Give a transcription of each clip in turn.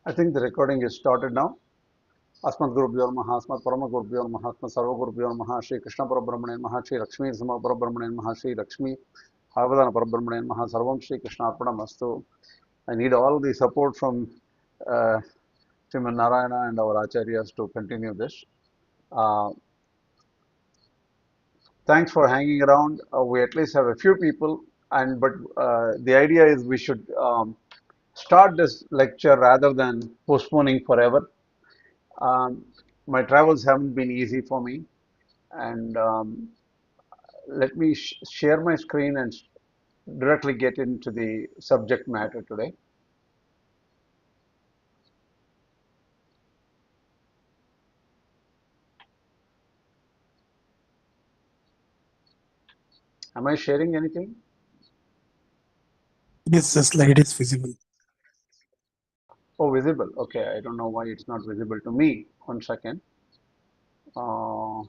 I think the recording is started now. Asmat Gurubhyo Namaha, Asmat Parama Gurubhyo Namaha, Asmat Sarva Gurubhyo Namaha, Shri Krishna Parabrahmane Namaha, Shri Lakshmi Sama Parabrahmane Namaha, Shri Lakshmi Havadana Parabrahmane Namaha, Sarvam Shri Krishna Arpanam Astu. I need all the support from uh, Sriman Narayana and our Acharyas to continue this. Uh, Thanks for hanging around. We at least have a few people, and but the idea is we should start this lecture rather than postponing forever. Um, my travels haven't been easy for me, and let me share my screen and directly get into the subject matter today. Am I sharing anything? Yes, the slide is visible. Oh, visible. Okay, I don't know why it's not visible to me. 1 second. Uh,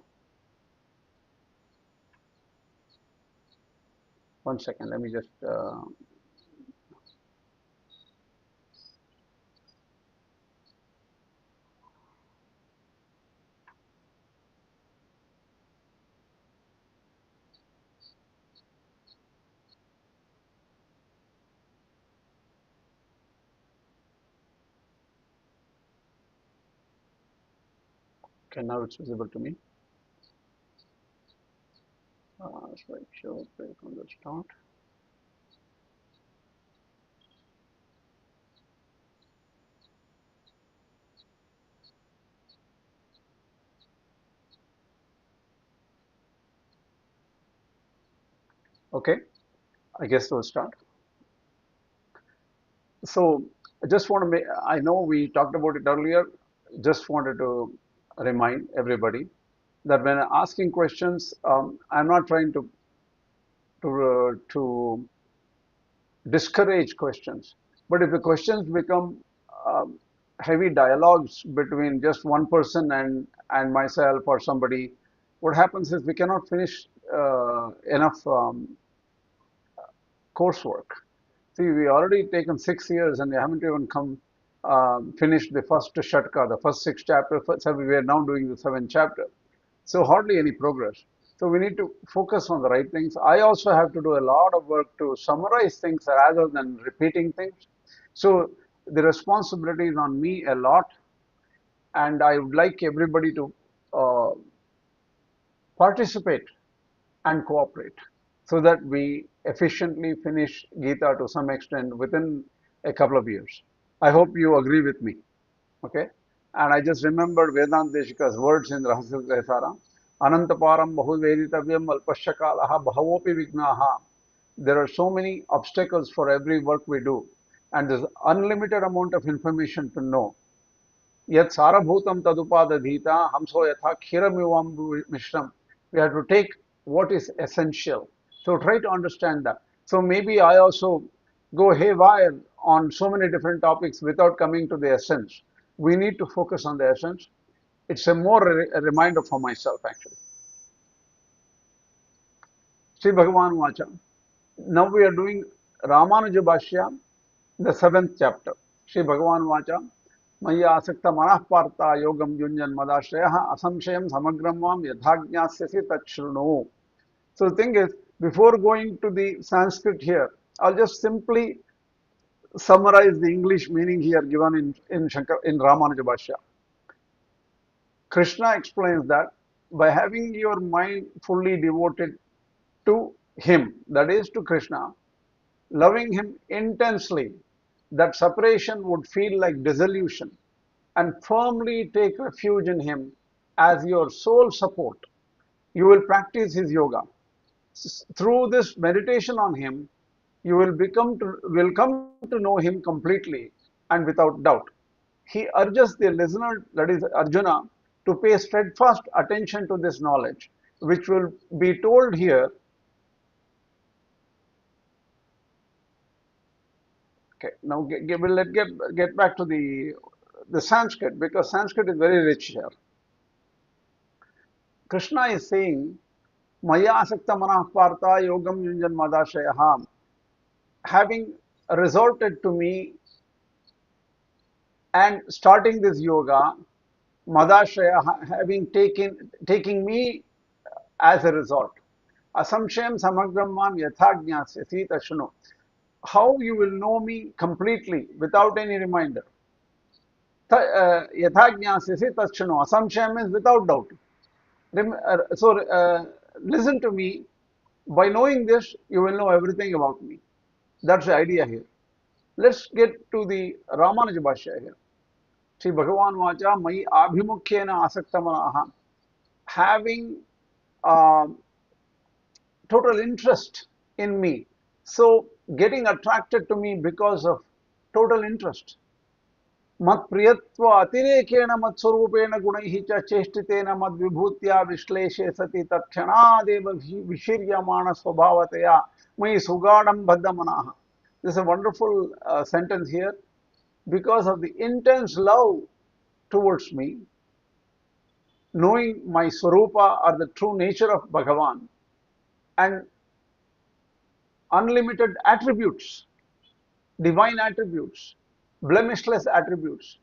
1 second. Let me just. Okay, now it's visible to me. Slideshow. Play from the start. Okay, I guess we'll start. So I just want to make, I know we talked about it earlier, just wanted to remind everybody that when asking questions, I'm not trying to discourage questions, but if the questions become um, heavy dialogues between just one person and myself or somebody, what happens is we cannot finish enough coursework. See, we already taken 6 years and we haven't even come finished the first Shatka, the first 6 chapters. So we are now doing the 7th chapter. So hardly any progress. So we need to focus on the right things. I also have to do a lot of work to summarize things rather than repeating things. So the responsibility is on me a lot, and I would like everybody to uh, participate and cooperate so that we efficiently finish Gita to some extent within a couple of years. I hope you agree with me. Okay? And I just remembered Vedanta Deshika's words in Rahasya Sara. Anantaparam bahuveditabhyam alpashakalaha bahavopi vignaha. There are so many obstacles for every work we do, and there's unlimited amount of information to know. Yet sarabhutam tadupadadhita hamso yatha khiramivam mishram. We have to take what is essential. So try to understand that. So maybe I also go haywire on so many different topics without coming to the essence. We need to focus on the essence. It's a more a reminder for myself actually. Sri Bhagavan Vacha. Now we are doing Ramanuja Bhashya, the 7th chapter. Sri Bhagavan Vacha. Maya asakta manah partha yogam yunjan madashraya asamshayam samagram vam yadhajnasyasi tachrunu. So the thing is, before going to the Sanskrit here, I'll just simply summarize the English meaning here given in Ramanuja Bhashya. Krishna explains that by having your mind fully devoted to him, that is to Krishna, loving him intensely, that separation would feel like dissolution, and firmly take refuge in him as your sole support. You will practice his yoga. Through this meditation on him, you will come to know him completely and without doubt. He urges the listener, that is Arjuna, to pay steadfast attention to this knowledge, which will be told here. Okay, now let's get back to the Sanskrit, because Sanskrit is very rich here. Krishna is saying, Maya asakta manah partha yogam yunjan madashayaham. Having resorted to me and starting this yoga, Madashraya having taking me as a result. Asamshayam samagram mam yathajnasyasi tashno. How you will know me completely without any reminder. Yathajnasyasi tashno. Asamshayam means without doubt. So listen to me. By knowing this, you will know everything about me. That's the idea here. Let's get to the Ramanuja Bhashya here. Sri Bhagavan Vacha Mai Abhimukhyena Asaktamanaha. Having total interest in me. So getting attracted to me because of total interest. Mat priyatva atirekena mat swarupena gunaihi cha cheshtitena mad vibhutya vishleshe sati tatkshanadeva vishiryamana swabhavataya mai sugadam bhaddamanaha. This is a wonderful sentence here. Because of the intense love towards me, knowing my swarupa or the true nature of Bhagavan, and unlimited attributes, divine attributes, blemishless attributes,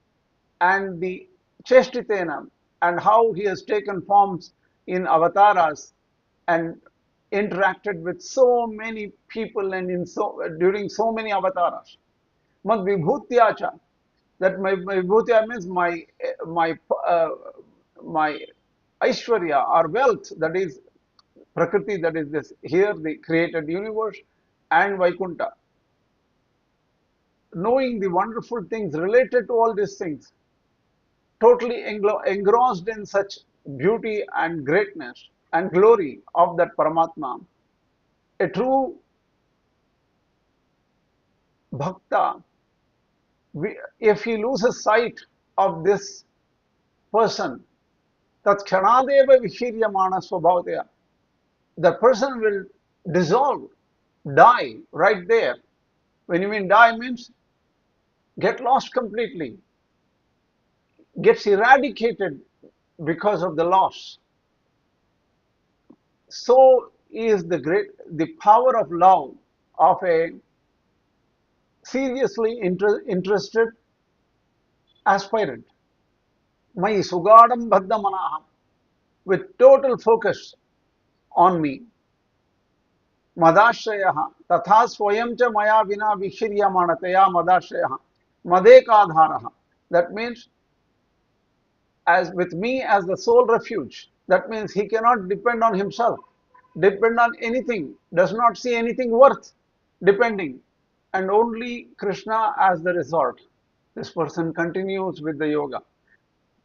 and the Chestitena, and how he has taken forms in avatars and interacted with so many people and during so many avatars. Mad vibhutyacha, that my vibhutya means my uh, my aishwarya or wealth, that is prakriti, that is this here the created universe, and Vaikunta. Knowing the wonderful things related to all these things, totally engrossed in such beauty and greatness and glory of that Paramatma, a true bhakta, if he loses sight of this person, tat kshanadeva vishiryamana swabhavataya, the person will dissolve, die right there. When you mean die means get lost completely, gets eradicated because of the loss. So is the power of love of a seriously interested aspirant. My sugadam bhaddamanaha, with total focus on me. Madashrayah tatha swayam cha maya vina vishiryamanataya madashrayah madekadharaha. That means as with me as the sole refuge. That means he cannot depend on himself, depend on anything, does not see anything worth depending, and only Krishna as the resort. This person continues with the yoga.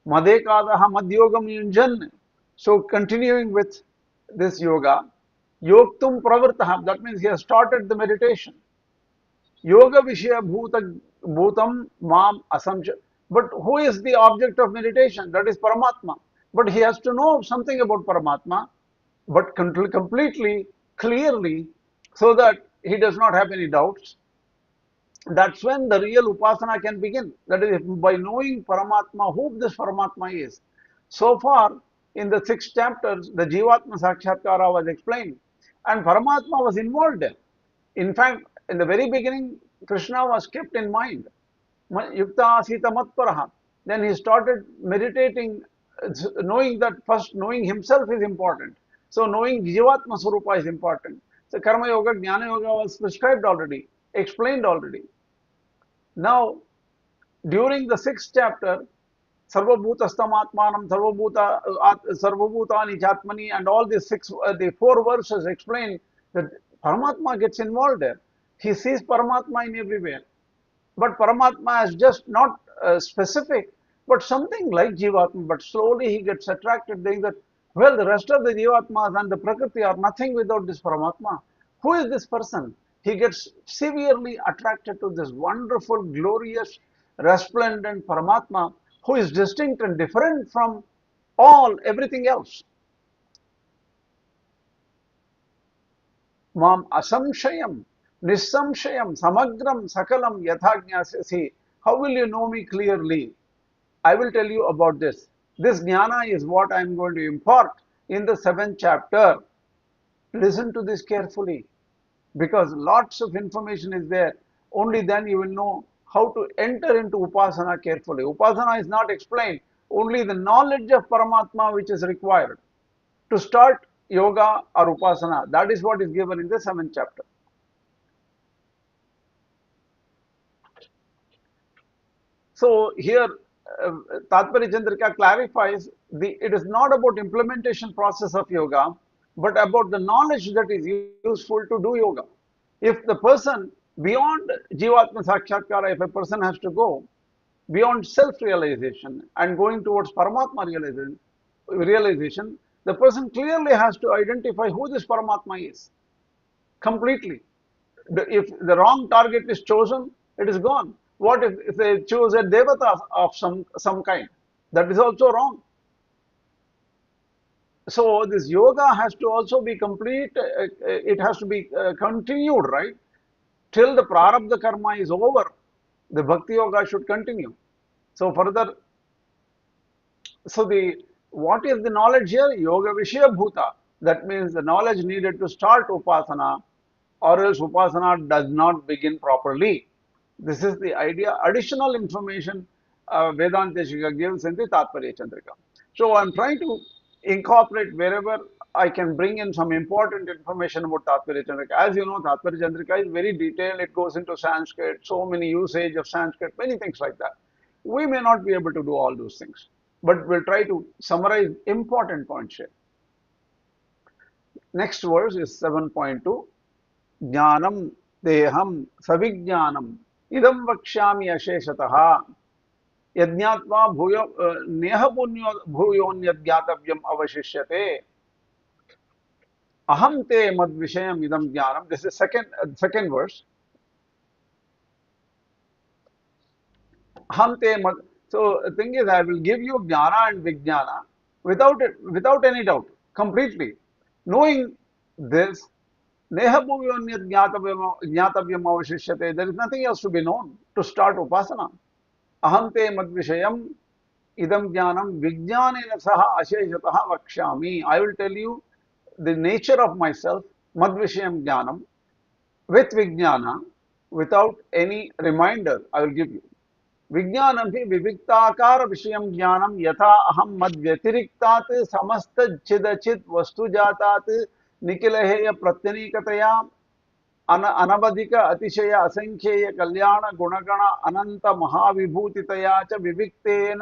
Madekadaha madhyogam yunjan. So continuing with this yoga, yoktum pravartaha, that means he has started the meditation. Yoga Vishaya Bhutam Mam Assumption. But who is the object of meditation? That is Paramatma. But he has to know something about Paramatma, but completely, clearly, so that he does not have any doubts. That's when the real Upasana can begin. That is, by knowing Paramatma, who this Paramatma is. So far, in the 6 chapters, the Jivatma Sakshatkara was explained, and Paramatma was involved there. In fact, in the very beginning, Krishna was kept in mind. Yukta Asita Matparaha. Then he started meditating, knowing that first knowing himself is important. So knowing Jivatma Swarupa is important. So Karma Yoga, Jnana Yoga was prescribed already, explained already. Now, during the 6th chapter, Sarvabhutastamatmanam, Sarvabhutani Jatmani, and all these the 4 verses explain that Paramatma gets involved there. He sees Paramatma in everywhere. But Paramatma is just not specific, but something like Jivatma. But slowly he gets attracted, thinking that, well, the rest of the Jivatmas and the Prakriti are nothing without this Paramatma. Who is this person? He gets severely attracted to this wonderful, glorious, resplendent Paramatma who is distinct and different from everything else. Mam asamshayam, nisamshayam, samagram, sakalam, yathajnasyasi. How will you know me clearly? I will tell you about this. This jnana is what I am going to impart in the 7th chapter. Listen to this carefully, because lots of information is there. Only then you will know how to enter into Upasana carefully. Upasana is not explained, only the knowledge of Paramatma which is required to start yoga or Upasana. That is what is given in the 7th chapter. So here, Tatpari Chandrika clarifies it is not about implementation process of yoga, but about the knowledge that is useful to do yoga. If the person beyond Jivatma Sakshatkara, if a person has to go beyond self-realization and going towards Paramatma realization, the person clearly has to identify who this Paramatma is completely. If the wrong target is chosen, it is gone. What if they choose a devata of some kind? That is also wrong. So this yoga has to also be complete. It has to be continued, right? Till the prarabdha karma is over, the bhakti yoga should continue. So further, so the what is the knowledge here? Yoga Vishaya Bhuta. That means the knowledge needed to start Upasana, or else Upasana does not begin properly. This is the idea. Additional information Vedanta Shika gives in the Tatparya Chandrika. So I'm trying to incorporate wherever I can bring in some important information about Tatparya Chandrika. As you know, Tatparya Chandrika is very detailed. It goes into Sanskrit, so many usage of Sanskrit, many things like that. We may not be able to do all those things, but we'll try to summarize important points here. Next verse is 7.2. Jnanam teham savijnanam idam vakshyami asheshatah yajnatva bhuyo neha punyo bhuyonyadgyatavyam avashishyate aham te mad vishayam idam jnanam. This is second verse. Aham te mad. So the thing is, I will give you jnana and vijnana without any doubt, completely. Knowing this, neha bhuyonyad jnatavyam avashishyate. There is nothing else to be known to start upasana. Aham te mad vishayam idam jnanam vijnanena saha asheshatah vakshami. I will tell you the nature of myself, mad vishayam jnanam, with vijnana, without any reminder, I will give you. Vijnanam hi viviktakara vishayam jnanam yatha aham mad vyatiriktat samasta chidachit vastu jatat nikilaheya pratyanikataya अनवधिक अतिशय असंख्येय कल्याण गुणगण अनंत महाविभूतितया च विविक्तेन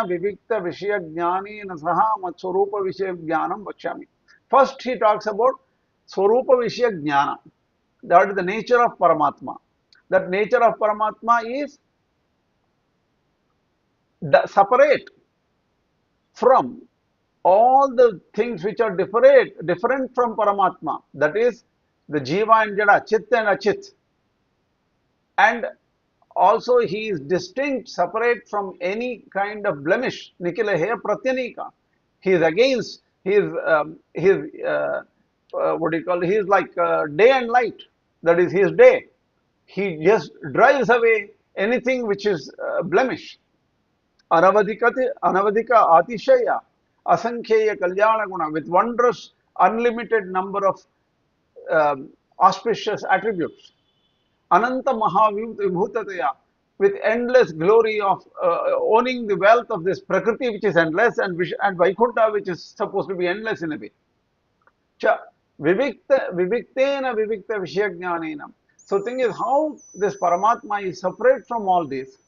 विविक्त विषय ज्ञानेन सह मत्स्वरूप विषय ज्ञानम वक्ष्यामि. First he talks about swarupa vishaya jnana. That is the nature of Paramatma. That nature of Paramatma is separate from all the things which are different from Paramatma. That is the Jiva and Jada, Chit and Achit. And also he is distinct, separate from any kind of blemish. Nikilaheya Pratyanika. He is against, what do you call it? He is like day and light. That is his day. He just drives away anything which is blemish. Anavadika Atishaya, Asankheya Kalyana Guna, with wondrous, unlimited number of auspicious attributes. Ananta Mahavibhutataya, with endless glory of owning the wealth of this Prakriti which is endless, and Vaikuntha which is supposed to be endless in a way. Cha Viviktena Vivikta Vishyagnanenam. So thing is how this Paramatma is separate from all this.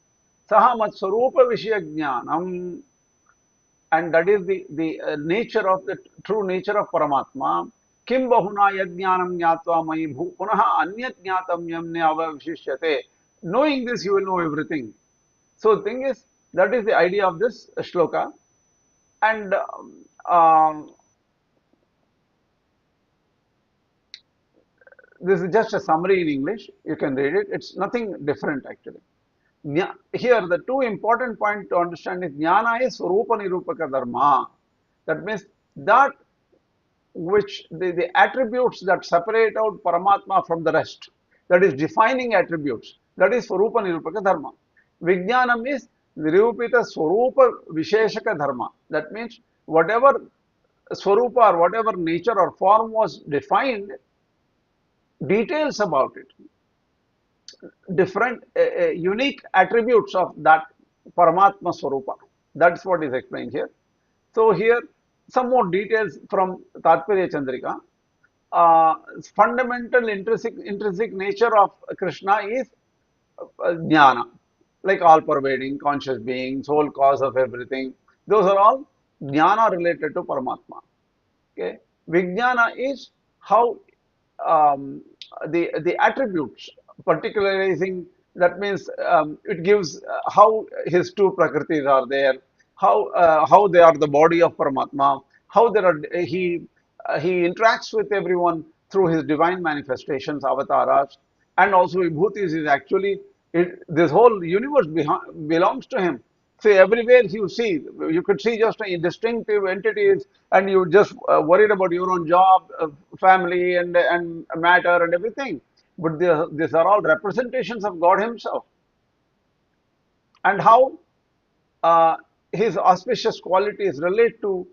Saha mat Swarupa Vishyagnanam, and that is the nature of the true nature of Paramatma. Kim bahuna yajnanam jnatva mayi punaha anyat jnatamyam ne avashishyate. Knowing this, you will know everything. So the thing is, that is the idea of this shloka. And this is just a summary in English. You can read it. It's nothing different actually. Here, the two important points to understand is jnana is swarupa nirupaka dharma. That means that which the attributes that separate out Paramatma from the rest, that is defining attributes, that is Swarupa Nirupaka Dharma. Vijnanam is Nirupita Swarupa Visheshaka Dharma. That means whatever Swarupa or whatever nature or form was defined, details about it, different unique attributes of that Paramatma Swarupa. That's what is explained here. So here some more details from Tatparya Chandrika. Fundamental intrinsic nature of Krishna is jnana, like all pervading, conscious being, sole cause of everything. Those are all jnana related to Paramatma. Okay, Vijnana is how the attributes, particularizing. That means it gives how his two prakritis are there, how they are the body of Paramatma, how there are he interacts with everyone through his divine manifestations, avatars, and also vibhutis is actually this whole universe belongs to him. See, everywhere you could see just distinctive entities, and you just worried about your own job, family, and matter and everything. But these are all representations of God Himself, and how uh, His auspicious qualities relate to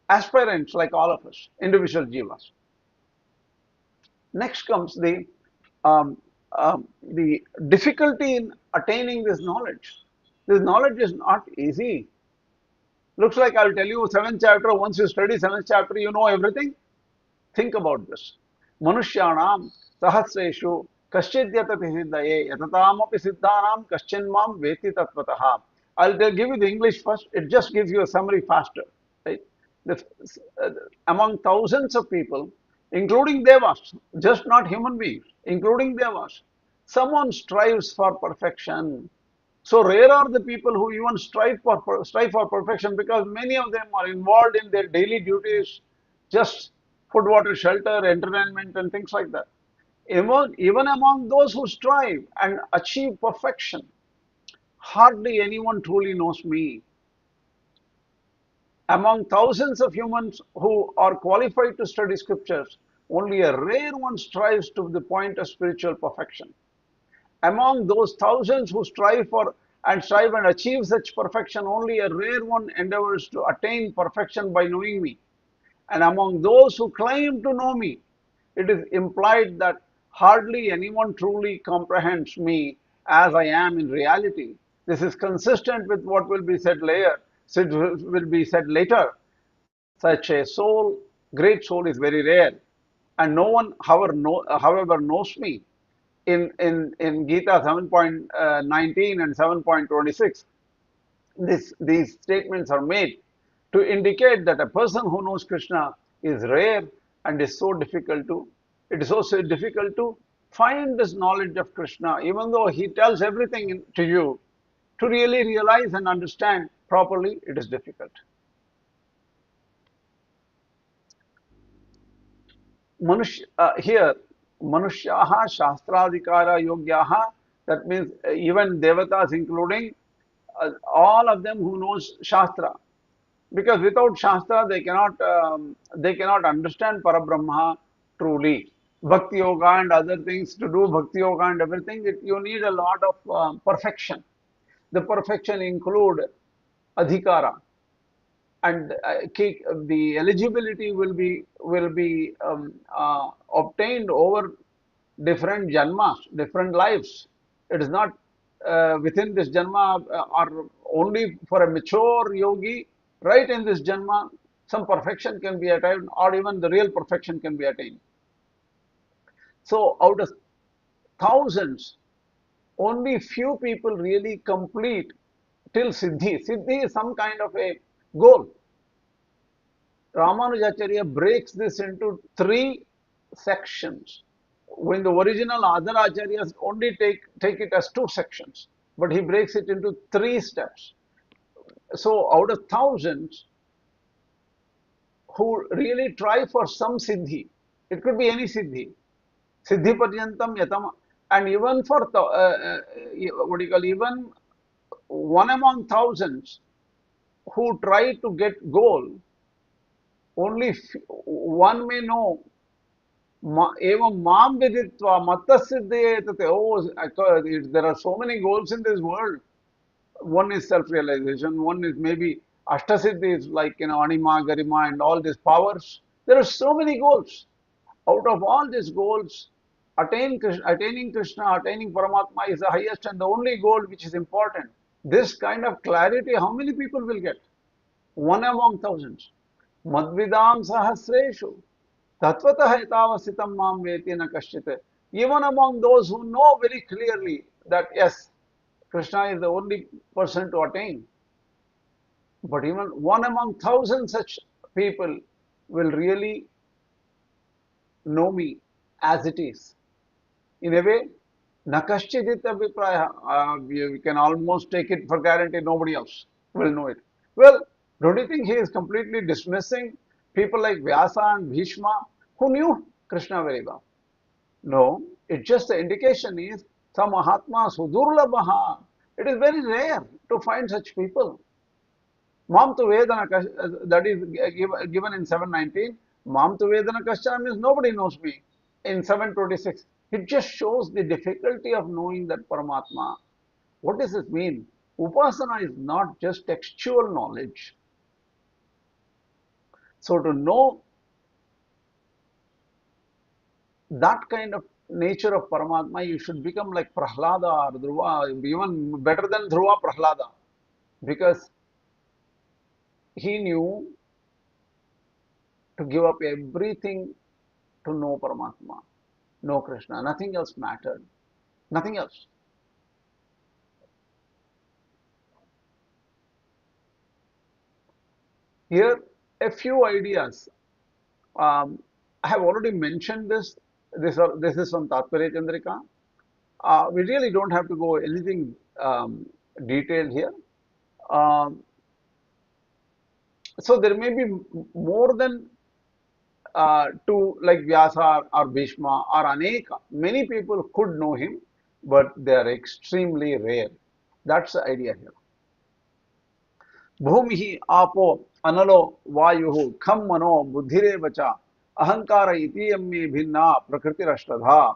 aspirants like all of us, individual jivas. Next comes um, the difficulty in attaining this knowledge. This knowledge is not easy. Looks like I'll tell you seventh chapter. Once you study seventh chapter, you know everything. Think about this. Manushyanam sahasreshu kaschidyatati siddhaye yatataamapi siddhanam kaschinmam veti tatvataha. Give you the English first. It just gives you a summary faster. Right? The, uh, Among thousands of people, including devas, just not human beings, including devas, someone strives for perfection. So rare are the people who even strive for perfection, because many of them are involved in their daily duties, just food, water, shelter, entertainment, and things like that. Even among those who strive and achieve perfection, hardly anyone truly knows me. Among thousands of humans who are qualified to study scriptures, only a rare one strives to the point of spiritual perfection. Among those thousands who strive and achieve such perfection, only a rare one endeavors to attain perfection by knowing me. And among those who claim to know me, it is implied that hardly anyone truly comprehends me as I am in reality. This is consistent with what will be said later. Such a soul, great soul, is very rare, and no one, however, knows me. In Gita 7.19 and 7.26, these statements are made to indicate that a person who knows Krishna is rare, and it is also difficult to find this knowledge of Krishna, even though he tells everything to you. To really realize and understand properly, it is difficult. Here, Manushyaha Shastradikara Yogyaha, that means even devatas, including all of them who knows Shastra. Because without Shastra, they cannot understand Parabrahma truly. Bhakti Yoga and other things, to do Bhakti Yoga and everything, you need a lot of perfection. The perfection include adhikara, and the eligibility will be obtained over different janmas, different lives. It is not within this janma, or only for a mature yogi. Right in this janma, some perfection can be attained, or even the real perfection can be attained. So out of thousands, only few people really complete till siddhi. Siddhi is some kind of a goal. Ramanuja.org breaks this into three sections. When the original other acharyas only take it as two sections, but he breaks it into three steps. So out of thousands who really try for some siddhi, it could be any siddhi, siddhi paryantam yatam, and even for what do you call, even one among thousands who try to get goal, only one may know evam mam viditva mattasiddhye tate. Oh, there are so many goals in this world. One is self-realization, one is maybe Ashtasiddhis, like, Anima, Garima, and all these powers. There are so many goals. Out of all these goals, Attaining Krishna, attaining Paramatma is the highest and the only goal which is important. This kind of clarity, how many people will get? One among thousands. Madvidam sahasreshu. Tatvatah etavasitam mam veti na kaschite. Even among those who know very clearly that yes, Krishna is the only person to attain. But even one among thousand such people will really know me as it is. In a way, Nakaschidit Abhipraya, we can almost take it for guaranteed nobody else will know it. Well, don't you think he is completely dismissing people like Vyasa and Bhishma who knew Krishna very well? No, it's just the indication is some Mahatma Sudurlabaha. It is very rare to find such people. Mam tu Vedana, that is given in 719. Mam tu Vedana Kascha means nobody knows me. In 726, it just shows the difficulty of knowing that Paramatma. What does this mean? Upasana is not just textual knowledge. So to know that kind of nature of Paramatma, you should become like Prahlada or Dhruva, even better than Dhruva Prahlada, because he knew to give up everything to know Paramatma, know Krishna. Nothing else mattered. Nothing else. Here, a few ideas. I have already mentioned this. This is from Tatparya Chandrika. We really don't have to go anything detailed here. Um, so there may be more than two like Vyasa or Bhishma or Aneka. Many people could know him, but they are extremely rare. That's the idea here. भूमि आपो अनलो वायु खम मनो बुद्धिरेव च अहंकार इतीयं मे भिन्ना प्रकृतिरष्टधा.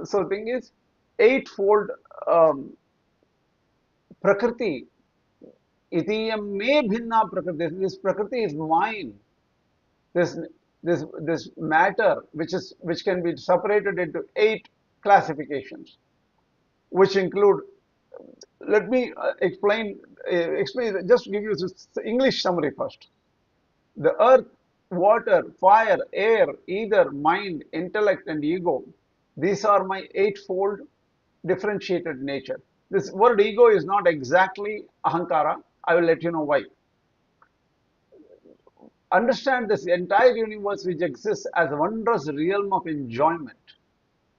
So the thing is, eightfold prakriti itiyam me bhinna prakriti. This prakriti is mine. This this matter which can be separated into eight classifications, which include. Let me explain. Just give you this English summary first. The earth, water, fire, air, ether, mind, intellect, and ego. These are my eightfold differentiated nature. This word ego is not exactly ahankara. I will let you know why. Understand this entire universe which exists as a wondrous realm of enjoyment.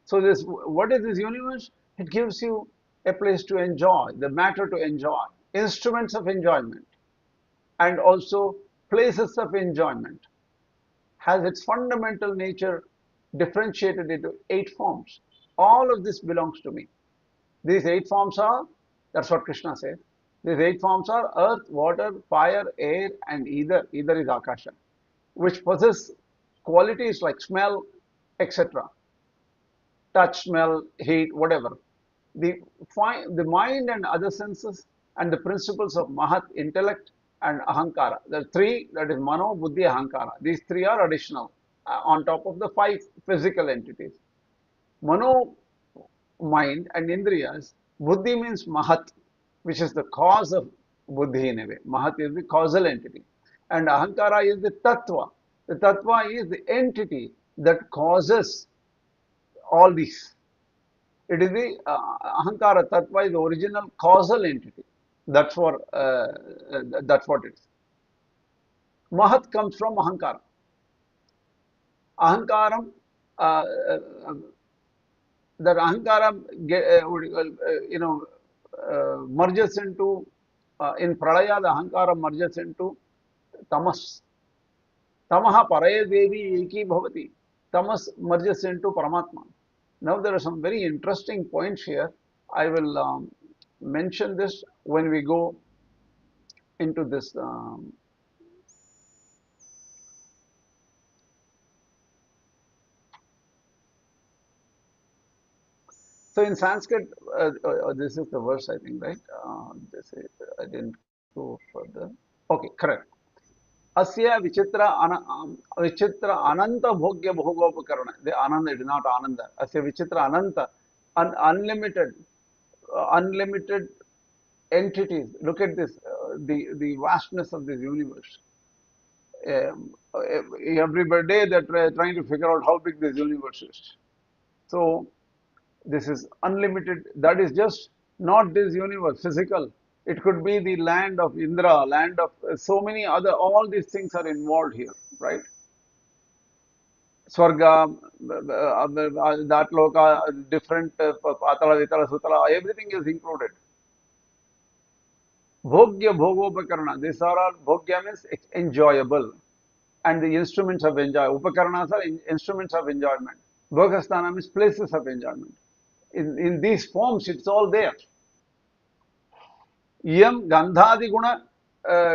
So this, what is this universe? It gives you a place to enjoy, the matter to enjoy, instruments of enjoyment, and also places of enjoyment. Has its fundamental nature differentiated into eight forms. All of this belongs to me. These eight forms are, that's what Krishna says, these eight forms are earth, water, fire, air, and ether. Ether is Akasha, which possess qualities like smell, etc. Touch, smell, heat, whatever. The, the mind and other senses and the principles of Mahat, intellect, and Ahankara. The three, that is Mano, Buddhi, Ahankara. These three are additional on top of the five physical entities. Mano, mind, and Indriyas. Buddhi means Mahat, which is the cause of Buddhi in a way. Mahat is the causal entity. And Ahankara is the Tattva. The Tattva is the entity that causes all these. It is the Ahankara Tattva is the original causal entity. That's what it is. Mahat comes from Ahankara. Ahankaram, uh, uh, that Ahankara, merges into, in Pralaya, the Ahankara merges into Tamas. Tamaha Paraya Devi Eki Bhavati. Tamas merges into Paramatma. Now there are some very interesting points here. I will mention this when we go into this. So in Sanskrit, this is the verse, I think, right? This is, I didn't go further. Okay, correct. Asya Vichitra Ananta Bhogya Bhogopakarana. The Ananda, it is not Ananda. Asya Vichitra Ananta, unlimited entities. Look at this, the vastness of this universe. Every day they're trying to figure out how big this universe is. So this is unlimited. That is just not this universe, physical. It could be the land of Indra, land of so many other, all these things are involved here, right? Swarga, that loka, different Patala, Vitala, Sutala, everything is included. Bhogya, Bhogopakarana, these are all, Bhogya means enjoyable. And the instruments of enjoyment. Upakaranas are instruments of enjoyment. Bhogasthana means places of enjoyment. In these forms, it's all there. Yam Gandhadi Guna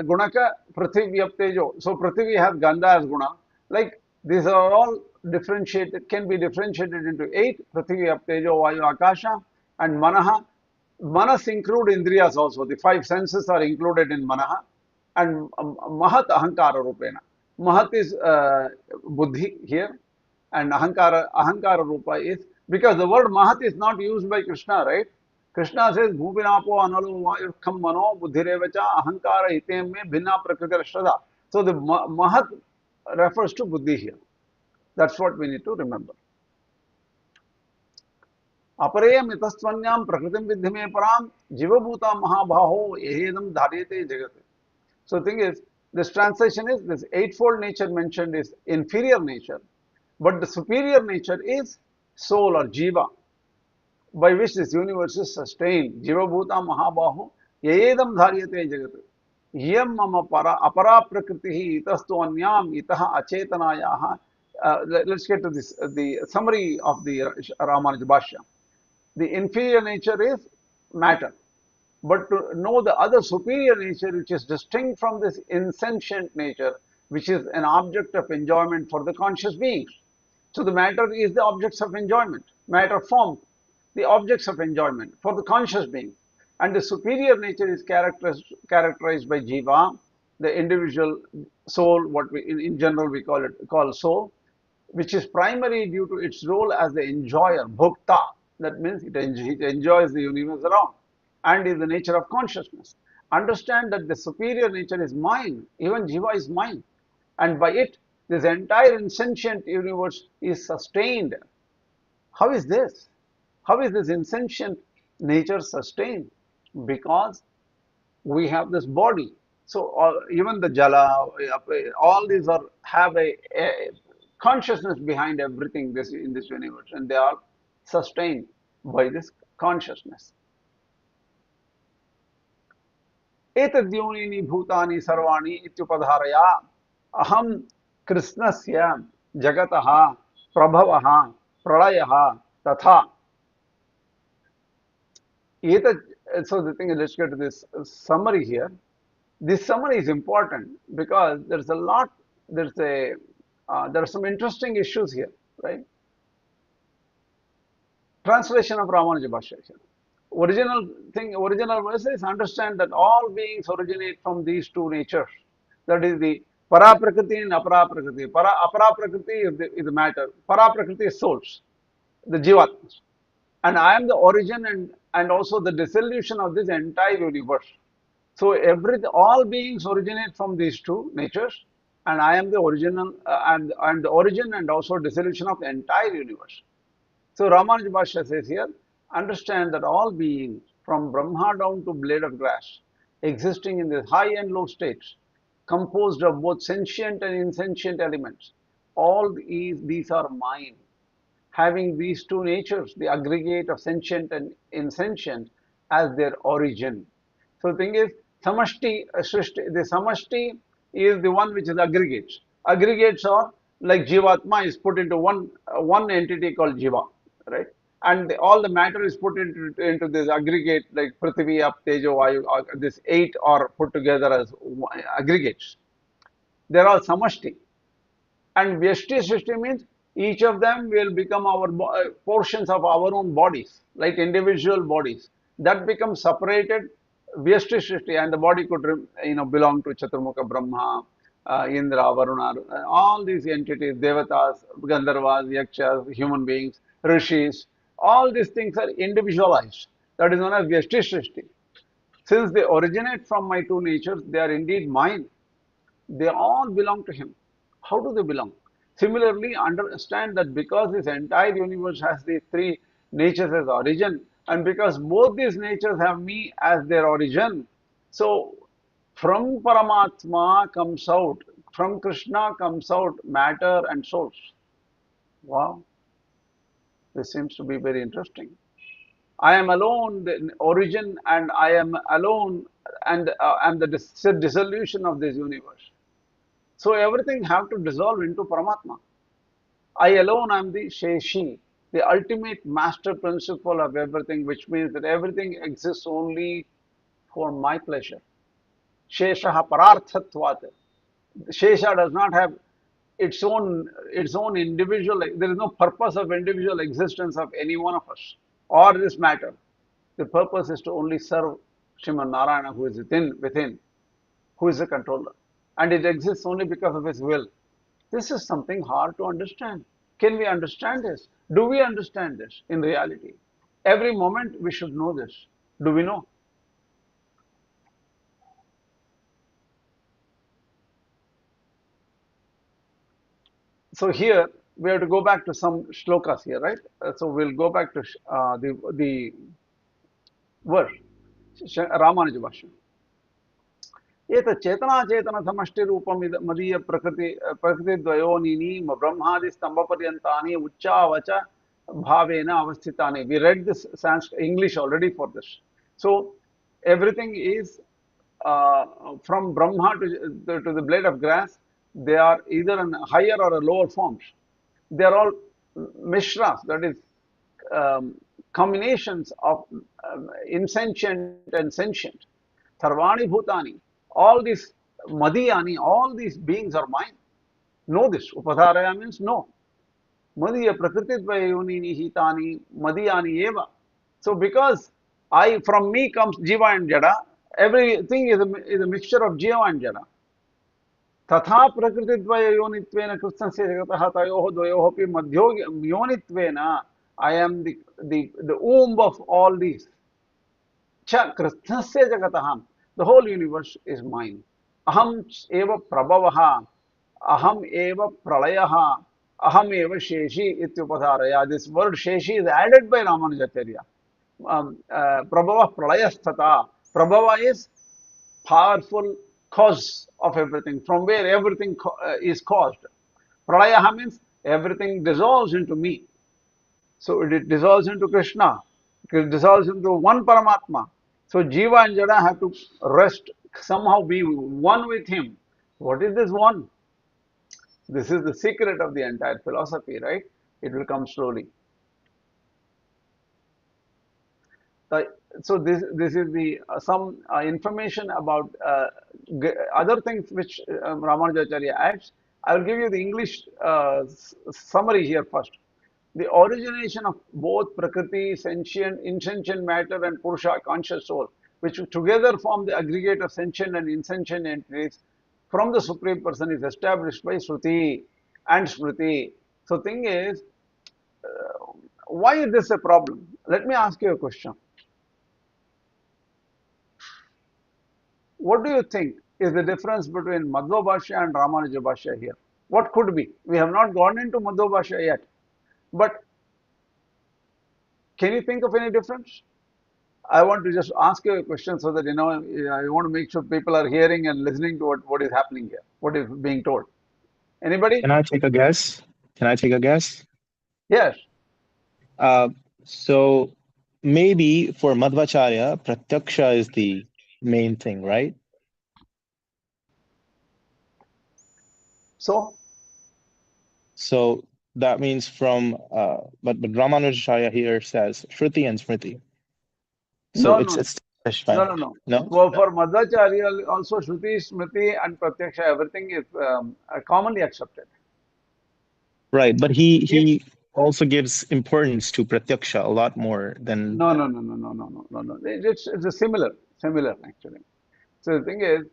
Gunaka Prithivyaptejo. So Prithvi has Gandha as Guna. Like these are all differentiated, can be differentiated into 8 Prithivyaptejo Vayu Akasha and Manaha. Manas include Indriyas also. The 5 senses are included in Manaha and Mahat Ahankara Rupena. Mahat is Buddhi here and Ahankara Rupa is because the word Mahat is not used by Krishna, right? Krishna says, Bhupinapo Analo Vayurkham Mano Buddhirevacha Ahankara Hitem Me Bhinna Prakriti Shraddha. So the Mahat refers to Buddhi here. That's what we need to remember. Apareyam itastvanyam prakritim vidhime param jivabhuta mahabhaho ehedam dharyate jagat. So the thing is, this translation is this eightfold nature mentioned is inferior nature, but the superior nature is soul or jiva, by which this universe is sustained. Jiva bhuta mahabaho yedam dharyate jagat. Yam mama apara prakriti itastu anyam itaha achetanayaha. Let's get to this, the summary of the Ramanuja Bhashya. The inferior nature is matter. But to know the other superior nature, which is distinct from this insentient nature, which is an object of enjoyment for the conscious beings. So the matter is the objects of enjoyment. Matter form the objects of enjoyment for the conscious being. And the superior nature is characterized by jiva, the individual soul, what we in general we call soul, which is primary due to its role as the enjoyer, bhokta. That means it enjoys the universe around and is the nature of consciousness. Understand that the superior nature is mine, even jiva is mine. And by it, this entire insentient universe is sustained. How is this? How is this insentient nature sustained? Because we have this body. So even the jala, all these are have a consciousness behind everything this in this universe, and they are sustained by this consciousness. एतद्योनीनि भूतानि सर्वाणि इत्युपधारया अहम कृष्णस्य जगतः प्रभवः प्रलयः तथा. So the thing is, let's get to this summary here. This summary is important because there are some interesting issues here, right? Translation of Ramanuja Bhashya. Original verse is understand that all beings originate from these two natures. That is the para prakriti and apara prakriti. Apara prakriti is the matter. Para prakriti is souls, the jivatmas. And I am the origin and also the dissolution of this entire universe. So all beings originate from these two natures, and I am the original and the origin and also dissolution of the entire universe. So Ramanuja Bhashya says here, understand that all beings, from Brahma down to blade of grass, existing in the high and low states, composed of both sentient and insentient elements, all these are mine, having these two natures, the aggregate of sentient and insentient, as their origin. So the thing is, the samashti is the one which is aggregates. Aggregates are like jivatma is put into one entity called jiva, right? And all the matter is put into this aggregate like Prithvi, Ap, Tejo, Vayu, this 8 are put together as aggregates. They are all samashti. And Vyashti Srishti means each of them will become our portions of our own bodies, like individual bodies. That becomes separated Vyashti Srishti, and the body could belong to Chaturmukha Brahma, Indra, Varuna, all these entities, Devatas, Gandharvas, Yakshas, human beings, Rishis, all these things are individualized. That is known as Vyashti Srishti. Since they originate from my two natures, they are indeed mine. They all belong to Him. How do they belong? Similarly, understand that because this entire universe has these three natures as origin, and because both these natures have me as their origin, so from Paramatma comes out, from Krishna comes out matter and souls. Wow, this seems to be very interesting. I am alone, the origin, and I am alone, and the dissolution of this universe. So everything have to dissolve into Paramatma. I alone am the Sheshi, the ultimate master principle of everything, which means that everything exists only for my pleasure. Sheshaha pararthatvat. Shesha does not have its own individual. There is no purpose of individual existence of any one of us or this matter. The purpose is to only serve Sriman Narayana, who is within, who is the controller, and it exists only because of his will. This is something hard to understand. Can we understand this? Do we understand this in reality? Every moment we should know this. Do we know? So here we have to go back to some shlokas here, right? So we'll go back to the verse, Ramanuja Bhashya. एतत् चेतनाचेतनसमष्टिरूपम् मदीय प्रकृतिद्वयोनिनि ब्रह्मादिस्तम्भपर्यन्तानि उच्चावच भावेन अवस्थितानि. We read this Sanskrit English already for this. So everything is from Brahma to the blade of grass. They are either in higher or a lower forms. They are all mishras, that is combinations of insentient and sentient. Sarvani Bhutani, all these Madhyani, all these beings are mine. Know this. Upadharaya means no. Madhya Prakritidvaya Hitani Madhyani Eva. So because from me comes Jiva and Jada, everything is a mixture of Jiva and Jada. तथा प्रकृतिद्वययोनित्वेन कृत्स्नस्य जगतः तयोः द्वयोः अपि मध्यो योनित्वेन I am the womb of all these. Cha कृत्स्नस्य जगतः, the whole universe is mine. Aham eva prabhavah, aham eva pralayah, aham eva sheshi ityupadharaya. This word sheshi is added by Ramanujacharya. Prabhava pralayastata. Prabhava is powerful cause of everything, from where everything is caused. Pralaya means everything dissolves into me. So it dissolves into Krishna. It dissolves into one Paramatma. So Jiva and Jada have to rest, somehow be one with him. What is this one? This is the secret of the entire philosophy, right? It will come slowly. Uh, so this is the some information about other things which Ramanujacharya adds. I will give you the English summary here first. The origination of both Prakriti, sentient, insentient matter, and Purusha, conscious soul, which together form the aggregate of sentient and insentient entities from the Supreme Person, is established by Shruti and Smriti. So, thing is, why is this a problem? Let me ask you a question. What do you think is the difference between Madhva Bhashya and Ramanuja Bhashya here? What could be? We have not gone into Madhva Bhashya yet, but can you think of any difference? I want to just ask you a question so that I want to make sure people are hearing and listening to what is happening here, what is being told. Anybody? Can I take a guess? Can I take a guess? Yes. Uh, so maybe for Madhvacharya, Pratyaksha is the main thing, right? So, So that means but Ramanujacharya here says Shruti and Smriti. So no, it's no, it's no, satisfying. no, no. No? For Madhacharya, also Shruti, Smriti, and Pratyaksha, everything is commonly accepted. Right, but If he also gives importance to Pratyaksha a lot more than no, no, no, no, no, no, no, no, no. It's a similar actually. So the thing is,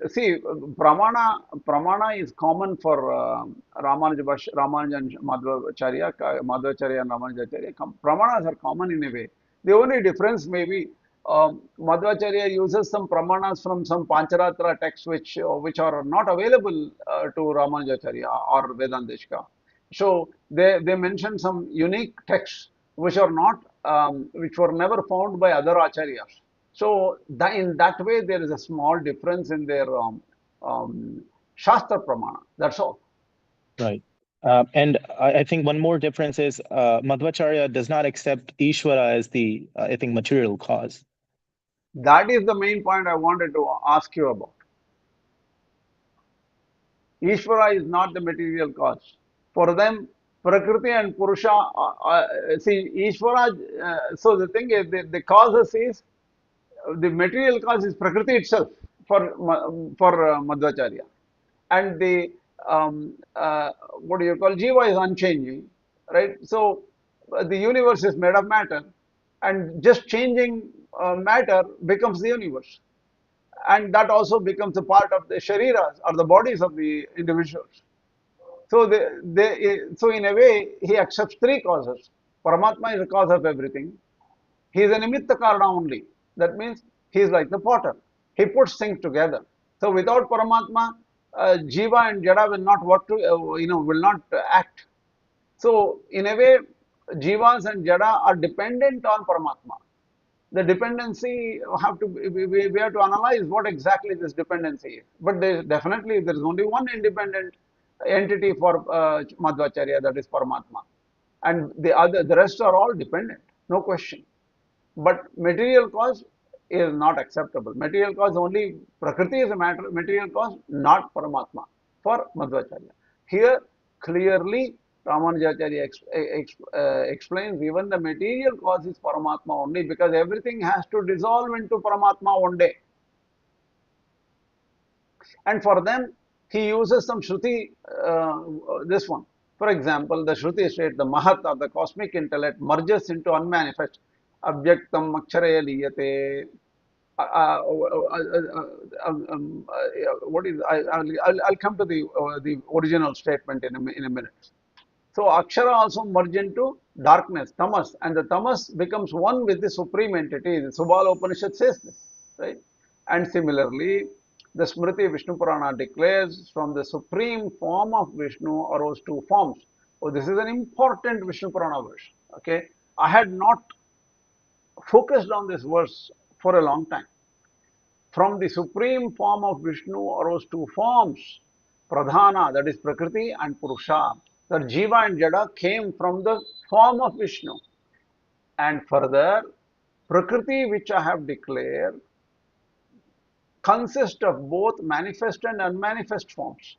See, pramana is common for Ramanuja and Madhvacharya and Ramanujacharya. Pramanas are common in a way. The only difference may be Madhvacharya uses some pramanas from some Pancharatra texts which are not available to Ramanujacharya or Vedantishka. So they mention some unique texts which are not which were never found by other acharyas. So in that way, there is a small difference in their Shastra Pramana. That's all. Right. And I think one more difference is Madhvacharya does not accept Ishvara as the, I think, material cause. That is the main point I wanted to ask you about. Ishvara is not the material cause. For them, Prakriti and Purusha, see, Ishvara, so the thing is, the causes is, the material cause is Prakriti itself for Madhvacharya. And the, what do you call, Jiva is unchanging, right? So the universe is made of matter, and just changing matter becomes the universe. And that also becomes a part of the shariras or the bodies of the individuals. So so in a way, he accepts three causes. Paramatma is the cause of everything. He is an nimitta karana only. That means he is like the potter. He puts things together. So without Paramatma, Jiva and Jada will not work to, will not act. So in a way, Jivas and Jada are dependent on Paramatma. The dependency have to we have to analyze what exactly this dependency is. But definitely there is only one independent entity for Madhvacharya, that is Paramatma, and the rest are all dependent, no question. But material cause is not acceptable. Material cause only Prakriti is a material cause, not Paramatma for Madhvacharya. Here clearly Ramanujacharya explains even the material cause is Paramatma only, because everything has to dissolve into Paramatma one day. And for them, he uses some Shruti, this one. For example, the Shruti state, the Mahat or the cosmic intellect merges into unmanifest. Abhyaktam akshare liyate. What is? I'll come to the original statement in a minute. So Akshara also merge into darkness, tamas, and the tamas becomes one with the supreme entity. The Subala Upanishad says this, right? And similarly, the Smriti Vishnu Purana declares from the supreme form of Vishnu arose two forms. Oh, this is an important Vishnu Purana verse. Okay, I had not focused on this verse for a long time. From the supreme form of Vishnu arose two forms, Pradhana, that is Prakriti, and Purusha. That Jiva and Jada came from the form of Vishnu. And further, Prakriti, which I have declared, consists of both manifest and unmanifest forms.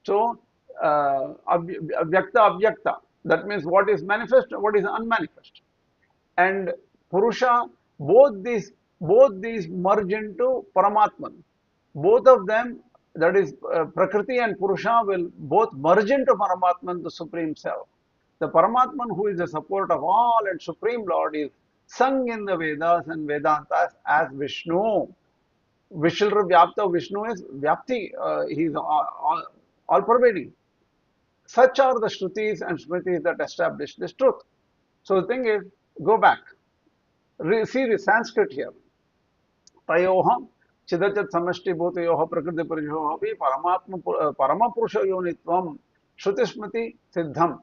So, Avyakta, Avyakta, that means what is manifest, what is unmanifest. And Purusha, both these merge into Paramatman. Both of them, that is Prakriti and Purusha, will both merge into Paramatman, the Supreme Self. The Paramatman, who is the support of all and Supreme Lord, is sung in the Vedas and Vedantas as Vishnu. Vishilra Vyapta, Vishnu is Vyapti, he is all pervading. Such are the Shrutis and Smritis that establish this truth. So the thing is, go back. See the Sanskrit here. तयोः चिदचित् समष्टिभूतयोः प्रकृतिपुरुषयोः अपि परमपुरुषयोनित्वं श्रुतिस्मृति सिद्धम्.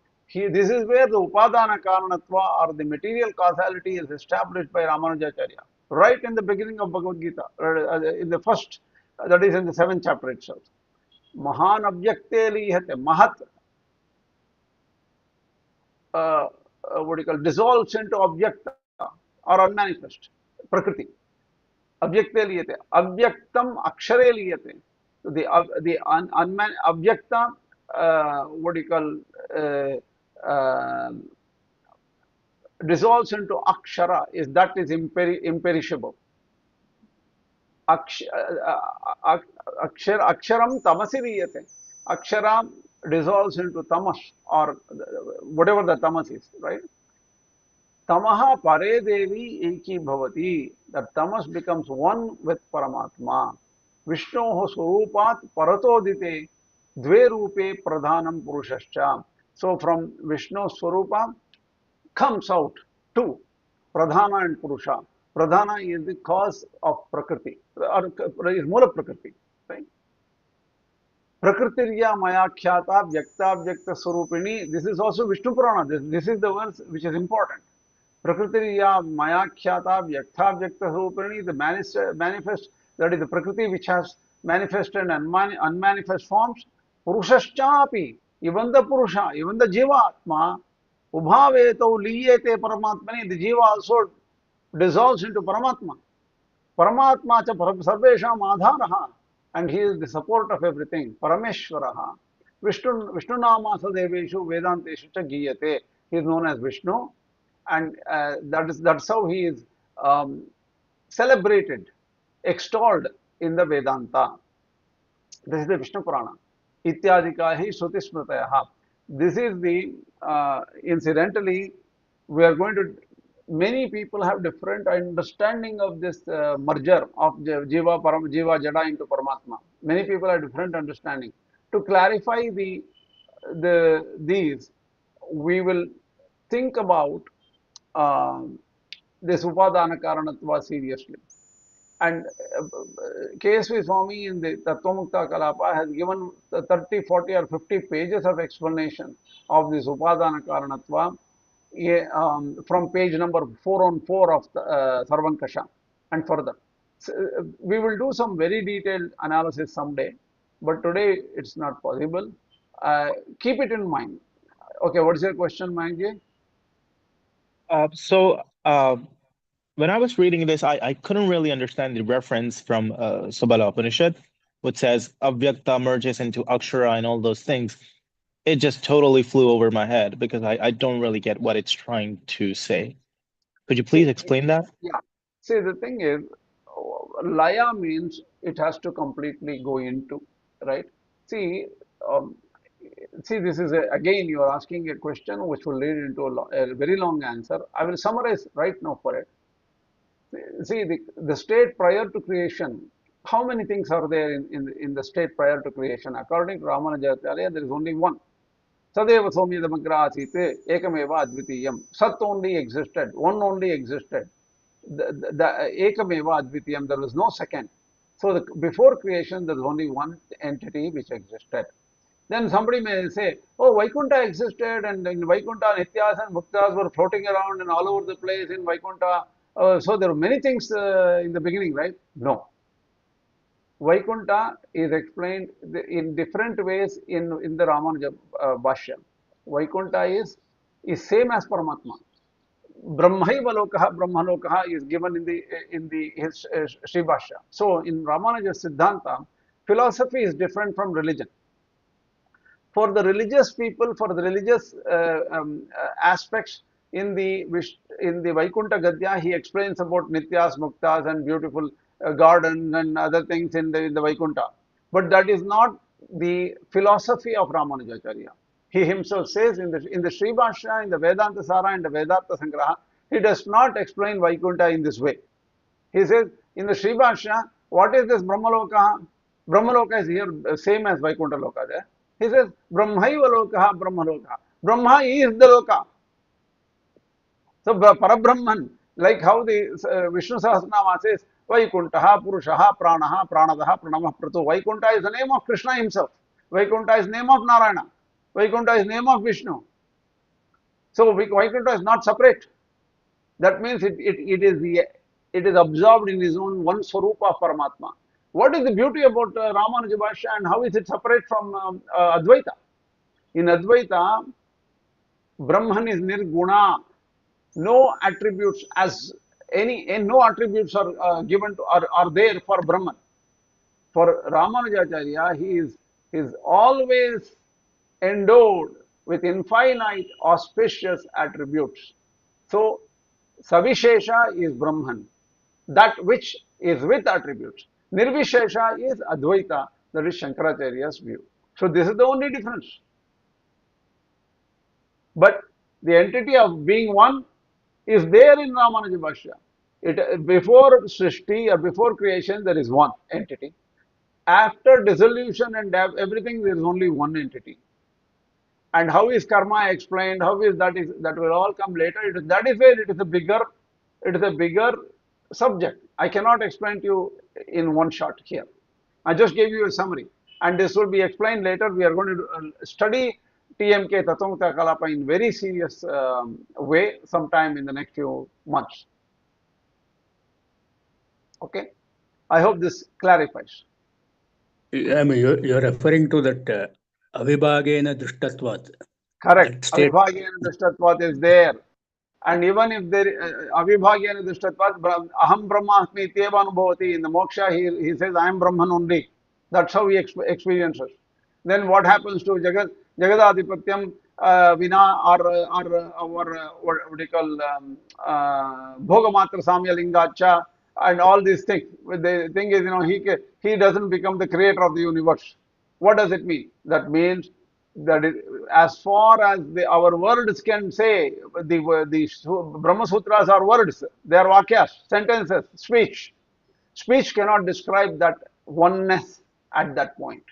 This is where the upadana karanatva or the material causality is established by Ramanujacharya, right in the beginning of Bhagavad Gita, in the first, that is in the 7th chapter itself. Mahan abhyakte lihate, mahat, what do you call, dissolves into avyakta or unmanifest, prakriti. Avyakte liyate. Avyaktam akshare liyate. So the avyakta, what do you call, dissolves into akshara, is that is imperishable. Aksharam tamasi liyate. Akshara dissolves into tamas, or whatever the tamas is, right? Tamaha pare devi eki bhavati. That tamas becomes one with Paramatma. Vishnoho Swarupat Paratodite Dve Rupe Pradhanam Purushascha. So from Vishnu Swarupa comes out two, Pradhana and Purusha. Pradhana is the cause of Prakriti, or is Mula Prakriti, right? Prakritirya Maya Khyata Vyakta Vyakta Swarupini. This is also Vishnu Purana. This is the verse which is important. Prakritirya Maya Khyata Vyakta Vyakta Swarupini, the manifest, that is the Prakriti which has manifest and unmanifest forms. Purushaschapi, even the Purusha, even the Jiva Atma, Ubhaveto Liyete Paramatmani, the Jiva also dissolves into Paramatma. Paramatma cha sarvesham adharaha, and he is the support of everything. Parameshwaraha. Vishnu nama sadeveshu vedanteshu cha giyate. He is known as Vishnu, and that's how he is um, celebrated, extolled in the Vedanta. This is the Vishnu Purana. Ityadika hi Shruti Smritayaha. This is the, incidentally, we are going to, many people have different understanding of this merger of Jiva Jada into Paramatma. Many people have different understanding. To clarify these, we will think about this Upadana Karanatva seriously. And KSV Swami in the Tattvamukta Kalapa has given 30, 40 or 50 pages of explanation of this Upadana Karanatva from page number 414 of the, Sarvankasha and further. So, we will do some very detailed analysis someday, but today it's not possible. Keep it in mind. Okay, what is your question, Mayank? So when I was reading this, I couldn't really understand the reference from Subala Upanishad, which says Avyakta merges into Akshara and all those things. It just totally flew over my head because I don't really get what it's trying to say. Could you please See, explain that? yeah. See, the thing is, laya means it has to completely go into, right? See, um, see, this is again you are asking a question which will lead into a very long answer. I will summarize right now for it. See, the state prior to creation. How many things are there in the state prior to creation? According to Ramanuja.org, there is only one. Sadeva Somyadamagra Asite, Ekameva Advitiyam. Sat only existed, one only existed. The Ekameva Advitiyam, there was no second. So before creation, there was only one entity which existed. Then somebody may say, oh, Vaikuntha existed, and in Vaikuntha, Nityas and Muktas were floating around and all over the place in Vaikuntha. So there are many things in the beginning, right? No. Vaikuntha is explained in different ways in the Ramanuja Bhashya. Vaikuntha is same as Paramatma. Brahmaiva Lokaha, Brahmalokaha is given in the his Sri Bhashya. So in Ramanuja Siddhanta, philosophy is different from religion. For the religious people, for the religious aspects in the Vaikuntha Gadya, he explains about Nityas, Muktas, and beautiful gardens and other things in the Vaikuntha. But that is not the philosophy of Ramanujacharya. He himself says in the Sri Bhashya, in the Vedanta Sara, and the Vedanta Sangraha, he does not explain Vaikuntha in this way. He says in the Sri Bhashya, what is this Brahmaloka? Brahmaloka is here same as Vaikuntha Loka there. He says Brahmaiva Loka, Brahmaloka. Brahma is the Loka. So Parabrahman, like how the Vishnu Sahasranama says, Vaikuntaha, Purushaha, Pranaha, Pranadaha, Pranamah Pratu. Vaikunta is the name of Krishna himself. Vaikunta is name of Narayana. Vaikunta is name of Vishnu. So Vaikunta is not separate. That means it is absorbed in his own one Swarupa of Paramatma. What is the beauty about Ramanuja Bhashya and how is it separate from Advaita? In Advaita, Brahman is nirguna. No attributes as no attributes are given to are there for Brahman. For Ramanujacharya, he is always endowed with infinite auspicious attributes. So Savishesha is Brahman, that which is with attributes. Nirvishesha is Advaita, that is Shankaracharya's view. So this is the only difference. But the entity of being one is there in Ramanuja Bhashya. Before Srishti or before creation, there is one entity. After dissolution and everything, there is only one entity. And how is karma explained? How is that will all come later. That is where it is a bigger subject. I cannot explain to you in one shot here. I just gave you a summary, and this will be explained later. We are going to study TMK Tatvamukta Kalapa in very serious way sometime in the next few months. Okay, I hope this clarifies. I mean, you're referring to that avibhagena drishtatvat. Correct. That state. Avibhagyena Drishtatvat is there. And even if there Avibhagyena Drishtatvat, Aham Brahmasmi Teva Anubhavati, in the moksha, he says, I am Brahman only. That's how he experiences. Then what happens to Jagadadipatyam, Vina, or what do you call, Bhogamatra Samya Lingacha, and all these things. The thing is, he doesn't become the creator of the universe. What does it mean? That means that as far as our words can say, the Brahma Sutras are words, they are vakyas, sentences, speech. Speech cannot describe that oneness at that point.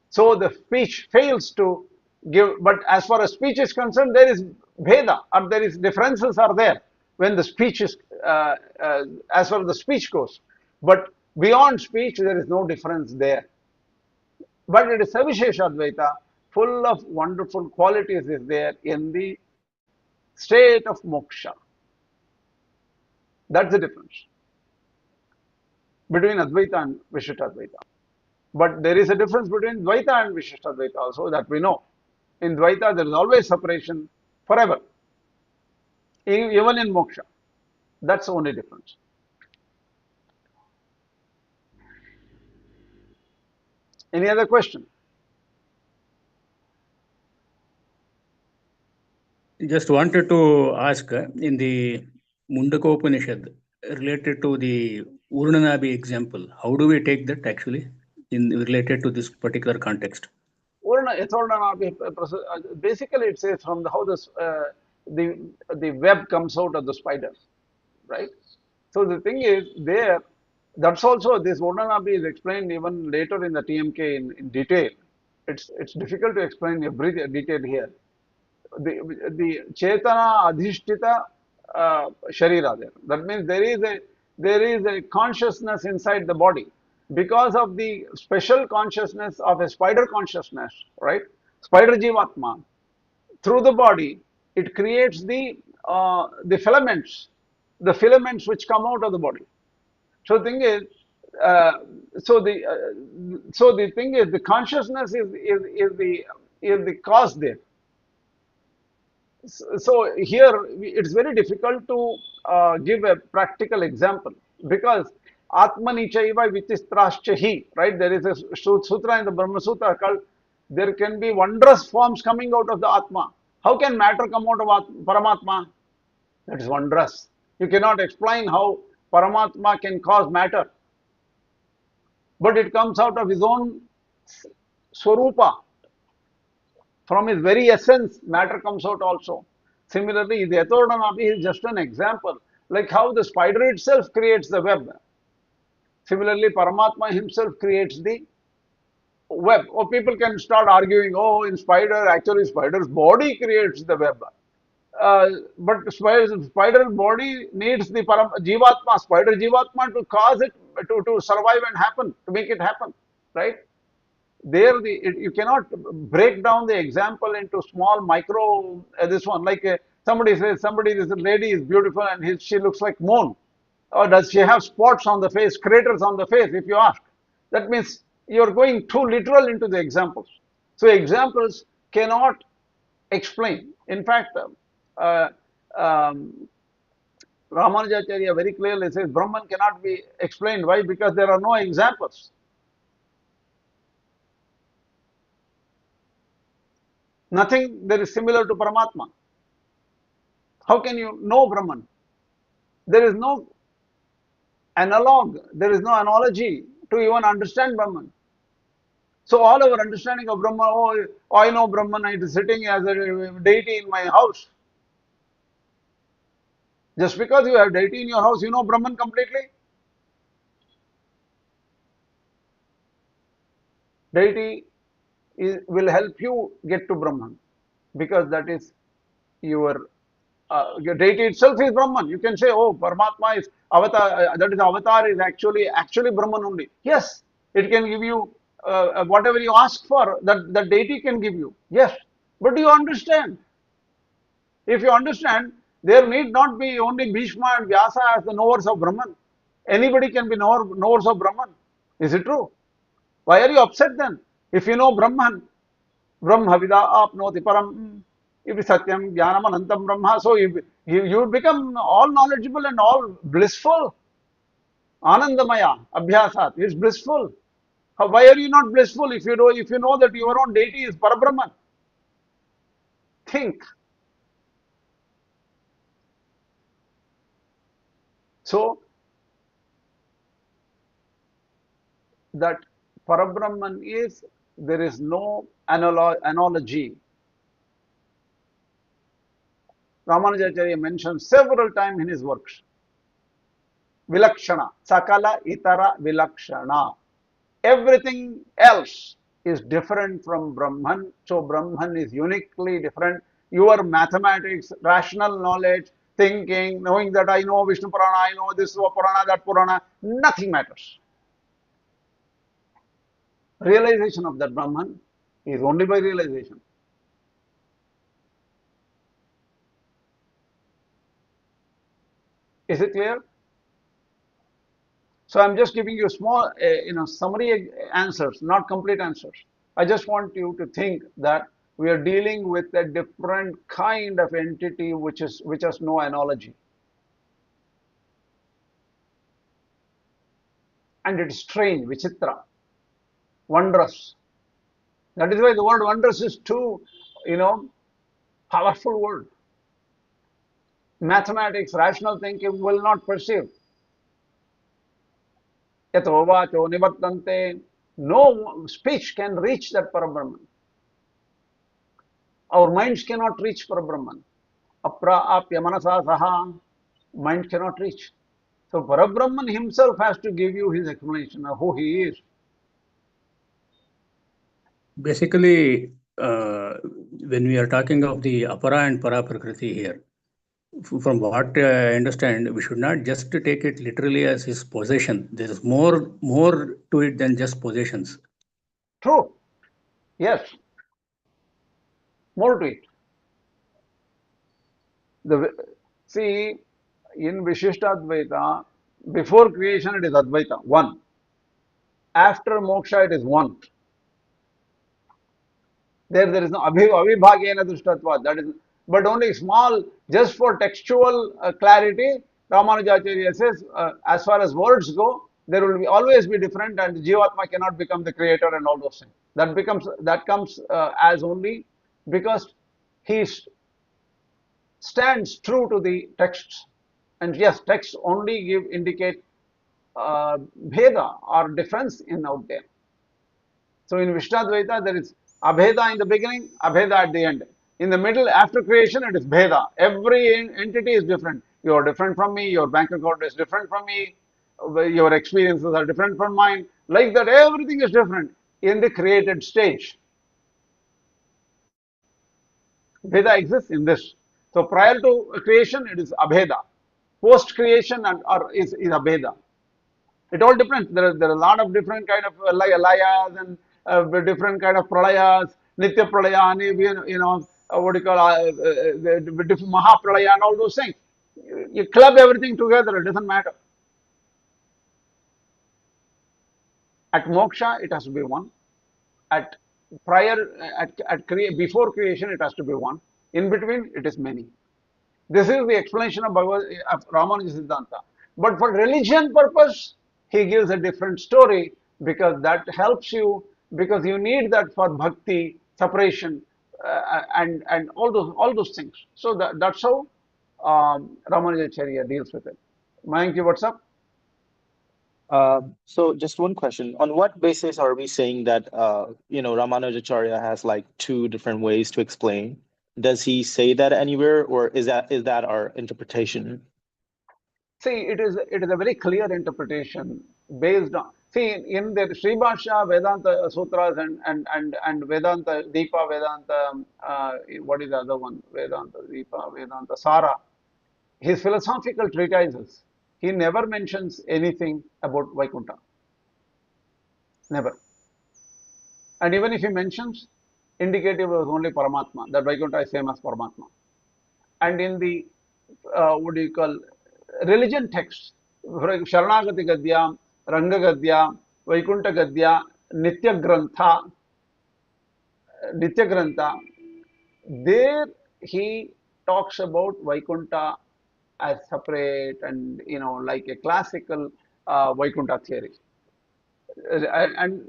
So the speech fails to give, but as far as speech is concerned, there is bheda, or there is differences are there when the speech is, as far as the speech goes. But beyond speech, there is no difference there. But it is Savishesha Advaita, full of wonderful qualities is there in the state of moksha. That's the difference between Advaita and Vishishtadvaita. Advaita. But there is a difference between Dvaita and Vishishtadvaita Advaita also that we know. In Dvaita, there is always separation forever, even in moksha. That's the only difference. Any other question? Just wanted to ask in the Mundakopanishad related to the Urnanabi example, how do we take that actually in related to this particular context? Basically, it says from how the web comes out of the spider, right? So the thing is there, that's also this Urnanabi is explained even later in the TMK in detail. It's difficult to explain every detail here. The Chetana Adhishtita Sharira there. That means there is a consciousness inside the body because of the special consciousness of a spider consciousness, right? Spider Jivatma. Through the body, it creates the filaments which come out of the body. So the thing is, uh, so the thing is, the consciousness is the cause there. So here it's very difficult to give a practical example because Atmani chaiva vitistraschahi, right? There is a sutra in the Brahma Sutra called there can be wondrous forms coming out of the Atma. How can matter come out of Paramatma? That is wondrous. You cannot explain how Paramatma can cause matter, but it comes out of his own swarupa. From his very essence, matter comes out also. Similarly, the Yathodanapi is just an example, like how the spider itself creates the web. Similarly, Paramatma himself creates the web. Or people can start arguing, oh, in spider, actually spider's body creates the web. But spider body needs the Jivatma, spider Jivatma to cause it to survive and happen, to make it happen, right? There you cannot break down the example into small micro this one like somebody says this lady is beautiful and she looks like moon, or does she have spots on the face, craters on the face, if you ask. That means you're going too literal into the examples. So examples cannot explain. In fact, uh, um, Ramanuja.org very clearly says Brahman cannot be explained. Why? Because there are no examples. Nothing there is similar to Paramatma. How can you know Brahman? There is no analog, there is no analogy to even understand Brahman. So all our understanding of Brahman, oh, I know Brahman, it is sitting as a deity in my house. Just because you have deity in your house, you know Brahman completely? Deity will help you get to Brahman, because that is your deity itself is Brahman. You can say, oh, Paramatma is avatar, that is avatar is actually Brahman only. Yes, it can give you whatever you ask for, that the deity can give you. Yes, but do you understand? If you understand, there need not be only Bhishma and Vyasa as the knowers of Brahman. Anybody can be knowers of Brahman. Is it true? Why are you upset then? If you know Brahman, Brahma vida apnoti param, if satyam jnanam anantam brahma, so you become all knowledgeable and all blissful. Anandamaya, abhyasat, it's blissful. Why are you not blissful if you know that your own deity is Parabrahman? Think. So that Parabrahman is, there is no analogy. Ramanujacharya mentions several times in his works. Vilakshana, Sakala Itara Vilakshana. Everything else is different from Brahman. So Brahman is uniquely different. Your mathematics, rational knowledge, thinking, knowing that I know Vishnu Purana, I know this Purana, that Purana, nothing matters. Realization of that Brahman is only by realization. Is it clear? So I'm just giving you small, summary answers, not complete answers. I just want you to think that we are dealing with a different kind of entity which has no analogy, and it's strange, vichitra, wondrous. That is why the word wondrous is too, powerful word. Mathematics, rational thinking will not perceive. Yato vacho nivartante. No speech can reach that Parabrahman. Our minds cannot reach Parabrahman. Apra-apya manasa saha, mind cannot reach. So Parabrahman himself has to give you his explanation of who he is. Basically, when we are talking of the apara and para prakriti here, from what I understand, we should not just take it literally as his possession. There is more to it than just possessions. True. Yes. More to it. See, in Vishishtadvaita, before creation it is Advaita, one. After moksha it is one. There is no avibhagena drishtatva. That is, but only small, just for textual clarity. Ramanujacharya says, as far as words go, there will always be different, and Jivatma cannot become the creator and all those things. That comes as only because he stands true to the texts, and yes, texts only indicate bheda or difference in out there. So in Vishnadvaita, there is Abheda in the beginning, Abheda at the end. In the middle, after creation, it is Bheda. Every entity is different. You are different from me, your bank account is different from me, your experiences are different from mine. Like that, everything is different in the created stage. Bheda exists in this. So prior to creation, it is Abheda. Post creation is Abheda. It all depends. There are a lot of different kind of layas and different kind of pralayas, nitya pralaya, what do you call the different mahapralaya and all those things. You club everything together. It doesn't matter. At moksha, it has to be one. At prior, before creation, it has to be one. In between, it is many. This is the explanation of Ramanuja Siddhanta. But for religion purpose, he gives a different story, because that helps you, because you need that for bhakti, separation, and all those things. So that's how Ramanujacharya deals with it. Mayanki, what's up? So just one question. On what basis are we saying that Ramanujacharya has like two different ways to explain? Does he say that anywhere, or is that our interpretation? See, it is a very clear interpretation based on. See, in the Sri Bhashya, Vedanta Sutras and Vedanta Deepa, Vedanta, what is the other one? Vedanta Deepa, Vedanta Sara. His philosophical treatises, he never mentions anything about Vaikuntha. Never. And even if he mentions, indicative was only Paramatma, that Vaikuntha is same as Paramatma. And in the, what do you call, religion texts, Sharanagati Gadya, Ranga Gadya, Vaikuntha Gadya, Nitya Grantha, there he talks about Vaikuntha as separate and, like a classical Vaikuntha theory. And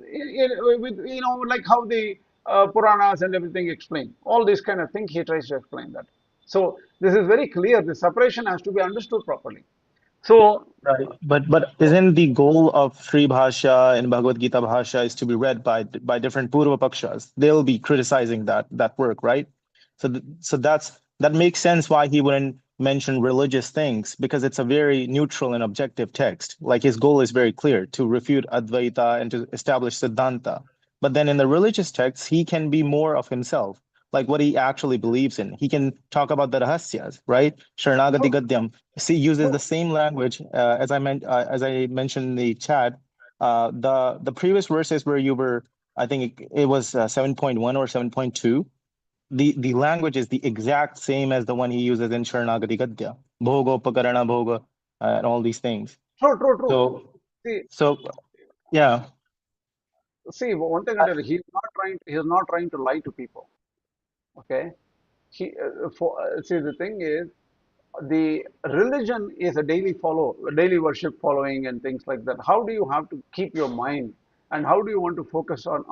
with, like how the Puranas and everything explain, all these kind of things he tries to explain that. So this is very clear. The separation has to be understood properly. So, Right. But isn't the goal of Sri Bhashya and Bhagavad Gita Bhashya is to be read by different Purva Pakshas? They'll be criticizing that work, right? So that makes sense why he wouldn't mention religious things, because it's a very neutral and objective text. Like his goal is very clear, to refute Advaita and to establish Siddhanta. But then in the religious texts, he can be more of himself, like what he actually believes in. He can talk about the rahasyas, right? Sharanagati true, Gadyam. See, uses the true, same language as I mentioned in the chat. The previous verses where you were, I think it was 7.1 or 7.2. The language is the exact same as the one he uses in Sharanagati Gadya, Bhoga, Upakarana, Bhoga, and all these things. true, true, true. So, See, so yeah, one thing I tell you, he's not trying to lie to people. Okay. See, the thing is, the religion is a daily worship following and things like that. How do you have to keep your mind, and how do you want to focus on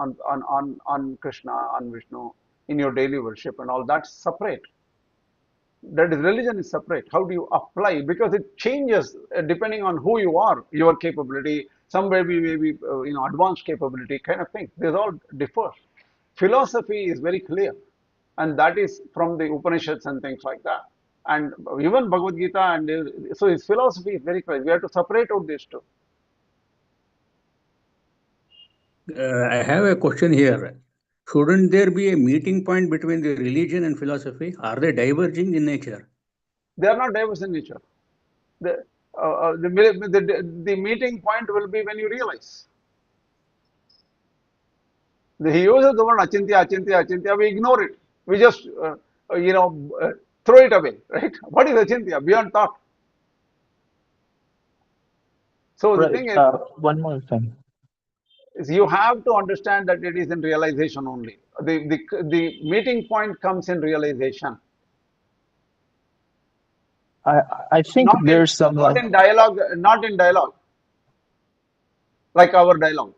Krishna, on Vishnu in your daily worship and all? That's separate. That is, religion is separate. How do you apply? Because it changes depending on who you are, your capability. Some maybe advanced capability kind of thing. These all differ. Philosophy is very clear, and that is from the Upanishads and things like that. And even Bhagavad Gita, and so his philosophy is very clear. We have to separate out these two. I have a question here. Shouldn't there be a meeting point between the religion and philosophy? Are they diverging in nature? They are not diverse in nature. The meeting point will be when you realize. He uses the word achintya, achintya, achintya. We ignore it. We just, throw it away, right? What is achintya? Beyond thought. So the right. thing One more thing. is you have to understand that it is in realization only. The meeting point comes in realization, I I think not in there's some not like. in dialogue, not in dialogue, like our dialogue.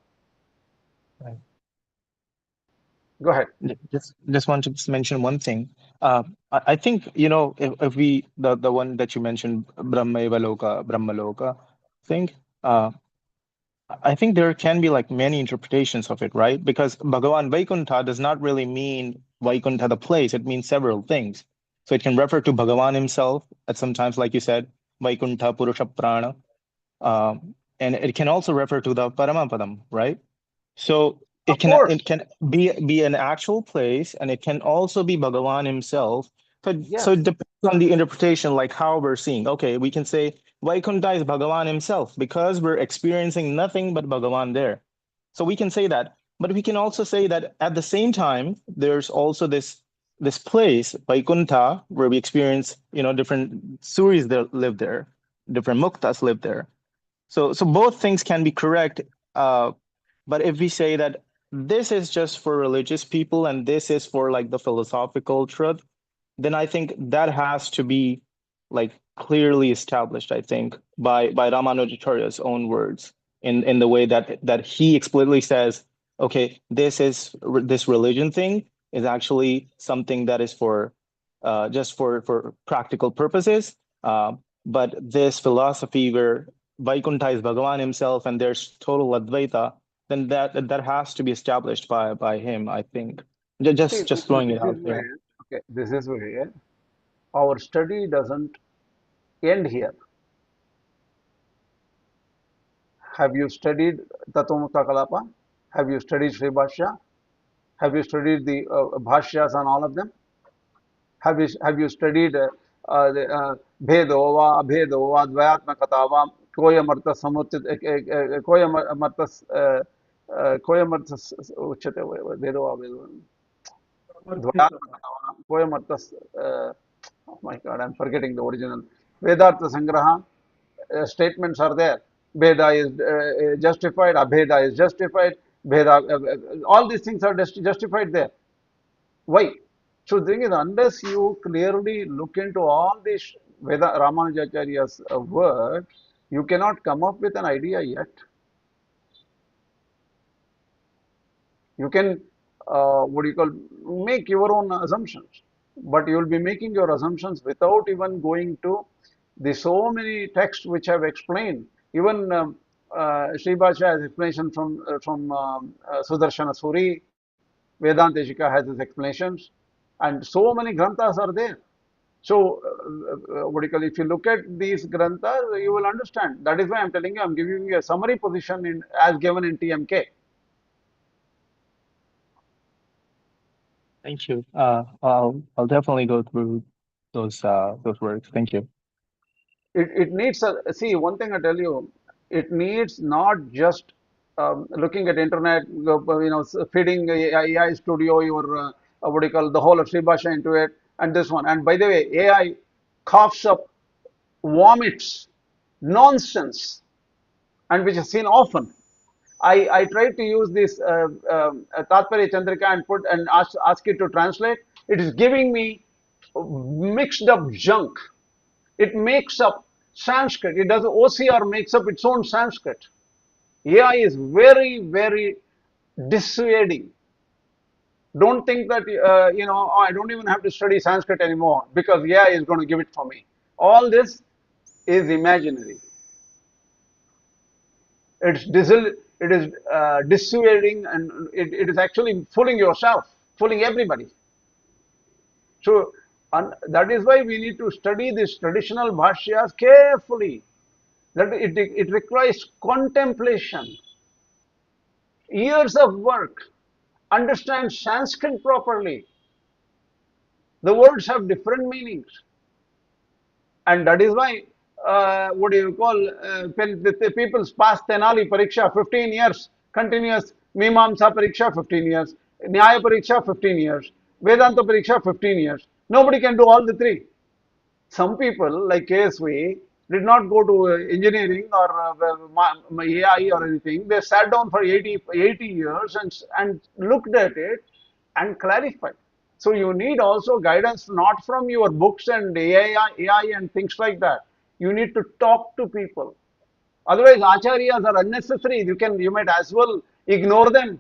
Go ahead. Just want to mention one thing. I think, if we the one that you mentioned, Brahmaiva Loka, Brahmaloka thing, uh, I think there can be like many interpretations of it, right? Because Bhagavan Vaikuntha does not really mean Vaikuntha the place. It means several things. So it can refer to Bhagavan himself at sometimes, like you said, Vaikuntha Purusha Prana, and it can also refer to the Paramapadam, right? So Of course. it can be an actual place, and it can also be Bhagavan himself. So Yes. it depends on the interpretation, like how we're seeing. Okay, we can say Vaikuntha is Bhagavan himself because we're experiencing nothing but Bhagavan there. So we can say that, but we can also say that at the same time, there's also this place, Vaikuntha, where we experience, different Suris that live there, different Muktas live there. So both things can be correct. Uh, but if we say that this is just for religious people and this is for like the philosophical truth, then I think that has to be like clearly established, I think, by Ramanujachary's own words, in the way that he explicitly says, okay, this religion thing is actually something that is for just for practical purposes. But this philosophy where Vaikuntha is Bhagavan himself and there's total Advaita, then that has to be established by him, I think. See, Just throwing it this is out there. where, okay, this is where our study doesn't end here. Have you studied Tattva Kalapa? Have you studied Sri Bhashya? Have you studied the Bhashyas on all of them? Have you studied Bhedova, Abhedova, Dvayatmakatava, Koyamarta Samuchit, Koyamarta, Koyamarta Uchate, Vedova, Dvayatmakatava, Koyamarta, oh my God, I'm forgetting the original. Vedartha Sangraha statements are there. Veda is justified, Abheda is justified, Veda, all these things are justified there. Why? So the thing is, unless you clearly look into all these Veda Ramanujacharya's work, you cannot come up with an idea yet. You can, what do you call, make your own assumptions, but you will be making your assumptions without even going to the so many texts which have explained. Even Sri Bhashya has explanation from Sudarshana Suri, Vedanteshika has his explanations, and so many granthas are there. So, what do you call, if you look at these granthas, you will understand. That is why I'm telling you, I'm giving you a summary position in as given in TMK. Thank you. I'll definitely go through those works. Thank you. It needs a, see, one thing I tell you, it needs not just looking at internet, feeding AI studio, your what do you call, the whole of Sribhasha into it, and this one. And by the way, AI coughs up, vomits nonsense, and which is seen often. I tried to use this Tatparya Chandrika and ask it to translate. It is giving me mixed up junk. It makes up Sanskrit. It does OCR makes up its own Sanskrit. AI is very, very dissuading. Don't think that oh, I don't even have to study Sanskrit anymore because AI is going to give it for me. All this is imaginary. It is dissuading, and it is actually fooling yourself, fooling everybody. So that is why we need to study these traditional bhashyas carefully. That it requires contemplation, years of work, understand Sanskrit properly. The words have different meanings, and that is why what do you call the people's past Tenali Pariksha 15 years, continuous Mimamsa Pariksha 15 years, Nyaya Pariksha 15 years, Vedanta Pariksha 15 years. Nobody can do all the three. Some people like KSV did not go to engineering or AI or anything. They sat down for 80 years and looked at it and clarified. So you need also guidance not from your books and AI and things like that. You need to talk to people. Otherwise, acharyas are unnecessary. You might as well ignore them.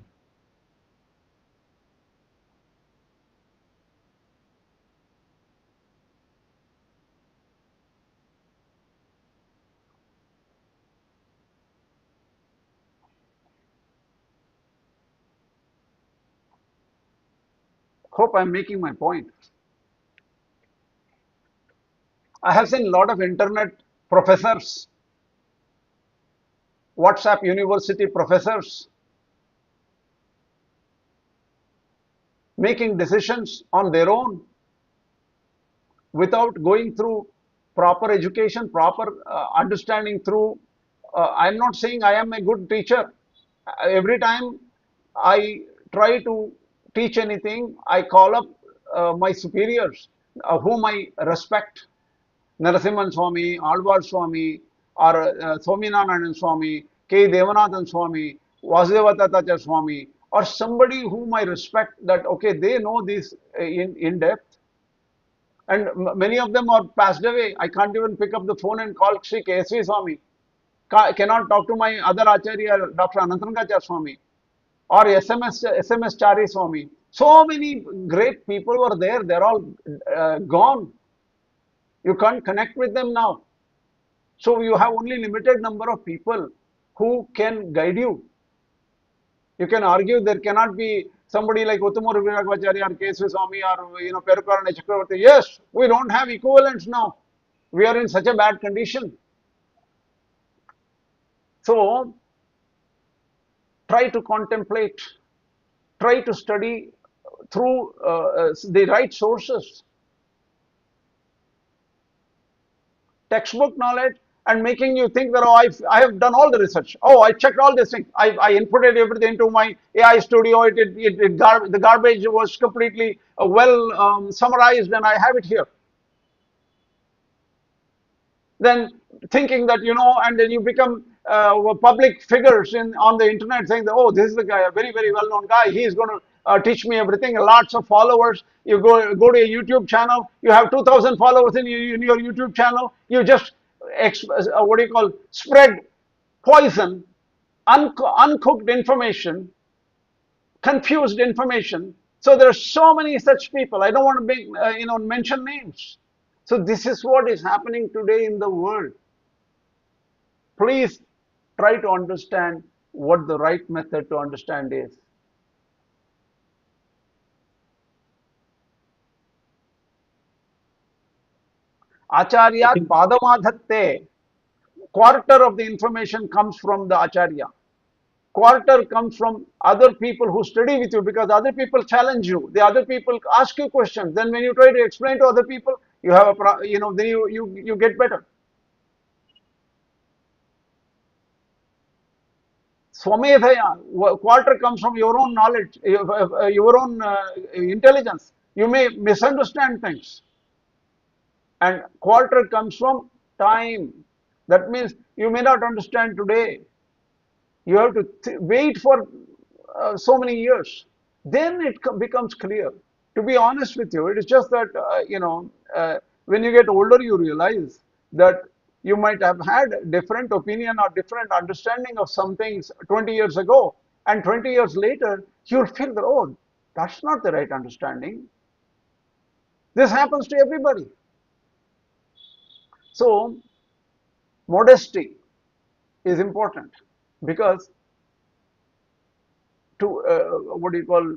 Hope I'm making my point. I have seen a lot of internet professors, WhatsApp university professors making decisions on their own without going through proper education, proper understanding through. I'm not saying I am a good teacher. Every time I try to teach anything, I call up my superiors, whom I respect. Narasimhan Swami, Alvar Swami, or Swaminarayan Swami, K. Devanathan Swami, Vasudeva Tattacharya Swami, or somebody whom I respect, that okay, they know this in depth, and many of them are passed away. I can't even pick up the phone and call Sri KSV Swami. Cannot talk to my other Acharya, Dr. Anantankacharya Swami, or SMS Chari Swami. So many great people were there. They're all gone. You can't connect with them now. So you have only limited number of people who can guide you. You can argue there cannot be somebody like Uttamur Viragvacharya or Kesvi Swami or Perukarana Chakravarti. Yes, we don't have equivalents now. We are in such a bad condition. So try to contemplate, try to study through the right sources, textbook knowledge, and making you think that, oh, I have done all the research. Oh, I checked all these things. I inputted everything into my AI studio. The garbage was completely well summarized, and I have it here. Then thinking that, and then you become public figures on the internet, saying that, oh, this is the guy, a very, very well-known guy. He is going to teach me everything. Lots of followers. You go to a YouTube channel. You have 2,000 followers in your YouTube channel. You just what do you call, spread poison, uncooked information, confused information. So there are so many such people. I don't want to mention names. So this is what is happening today in the world. Please try to understand what the right method to understand is. I Acharyat think Padamadhatte. Quarter of the information comes from the Acharya. Quarter comes from other people who study with you, because other people challenge you. The other people ask you questions. Then when you try to explain to other people, you have then you get better. Swamedhaya, quarter comes from your own knowledge, your own intelligence. You may misunderstand things. And quarter comes from time. That means you may not understand today. You have to wait for so many years. Then it becomes clear. To be honest with you, it is just that, when you get older, you realize that you might have had a different opinion or different understanding of some things 20 years ago. And 20 years later, you'll feel that, oh, that's not the right understanding. This happens to everybody. So, modesty is important, because to what do you call,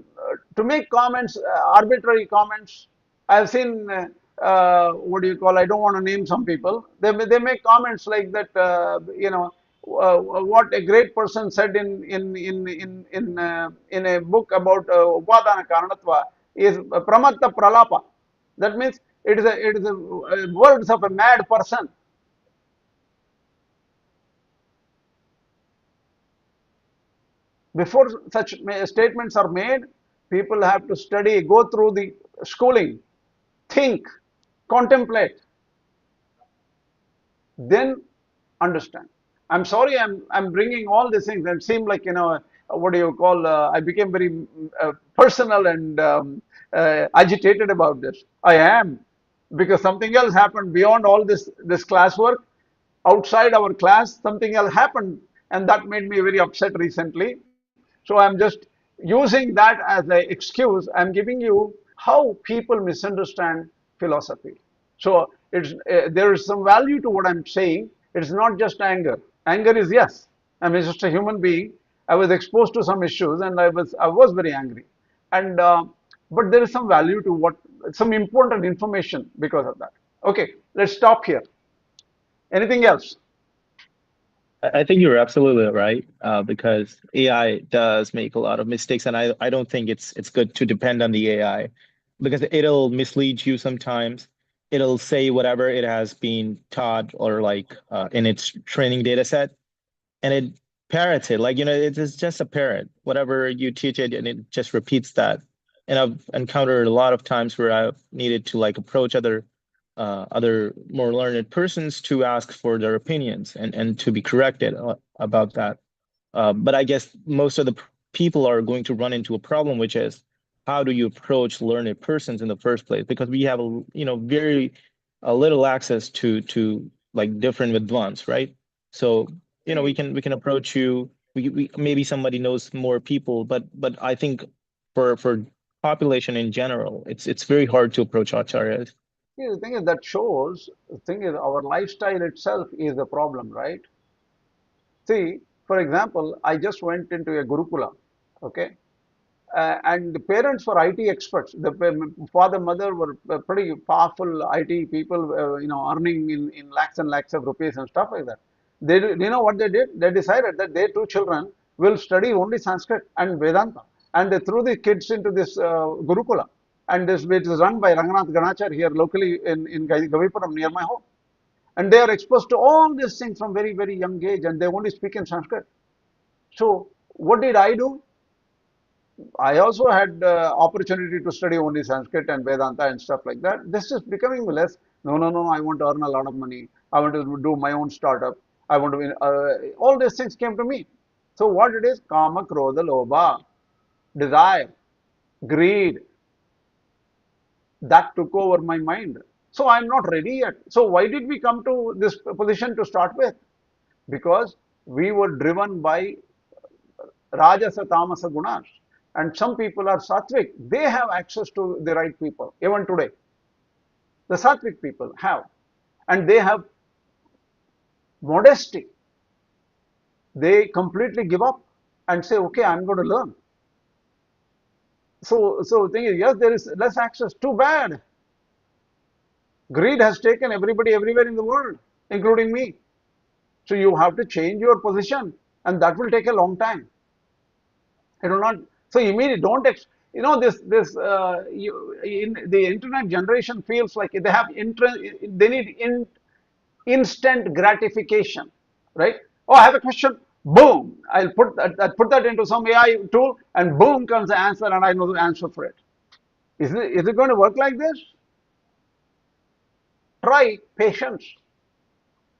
to make comments, arbitrary comments. I've seen what do you call, I don't want to name some people. They make comments like that, what a great person said in a book about upadana karanatva is pramatta pralapa. That means it is a words of a mad person. Before such statements are made, people have to study, go through the schooling, think, contemplate, then understand. I'm sorry, I'm bringing all these things and seem like, what do you call, I became very personal and agitated about this. I am, because something else happened beyond all this classwork. Outside our class, something else happened, and that made me very upset recently. So I'm just using that as an excuse. I'm giving you how people misunderstand philosophy. So there is some value to what I'm saying. It's not just anger. Anger is, yes, I'm just a human being. I was exposed to some issues, and I was very angry. And but there is some value to some important information because of that. Okay, let's stop here. Anything else? I think you're absolutely right, because AI does make a lot of mistakes, and I don't think it's good to depend on the AI, because it'll mislead you sometimes. It'll say whatever it has been taught, or like in its training data set, and it parrots it. Like, it is just a parrot. Whatever you teach it, and it just repeats that. And I've encountered a lot of times where I've needed to like approach other more learned persons to ask for their opinions and to be corrected about that. But I guess most of the people are going to run into a problem, which is, how do you approach learned persons in the first place? Because we have very little access to like different advance, right? So we can approach you. We maybe somebody knows more people, but I think for population in general, it's very hard to approach acharyas. See, the thing is that shows, the thing is our lifestyle itself is the problem, right? See, for example, I just went into a Gurukula, okay? And the parents were IT experts. The father, mother were pretty powerful IT people, earning in lakhs and lakhs of rupees and stuff like that. You know what they did? They decided that their two children will study only Sanskrit and Vedanta, and they threw the kids into this Gurukula, and this which is run by Ranganath Ganachar here locally in Gavipuram near my home, and they are exposed to all these things from very young age, and they only speak in Sanskrit. So what did I do? I also had opportunity to study only Sanskrit and Vedanta and stuff like that. This is becoming less. No, no, no. I want to earn a lot of money. I want to do my own startup. I want to. All these things came to me. So what it is? Kama, krodha, lobha, desire, greed. That took over my mind. So I'm not ready yet. So why did we come to this position to start with? Because we were driven by Rajasa Tamasa Gunas. And some people are Sattvic. They have access to the right people, even today. The Sattvic people have. And they have modesty. They completely give up and say, okay, I'm going to learn. So the thing is, yes, there is less access. Too bad. Greed has taken everybody everywhere in the world, including me. So you have to change your position, and that will take a long time. It will not. So immediately, don't you know in the internet generation feels like they have they need instant gratification, right? Oh, I have a question. Boom! I'll put that into some AI tool, and boom comes the answer, and I know the answer for it. Is it going to work like this? Try patience.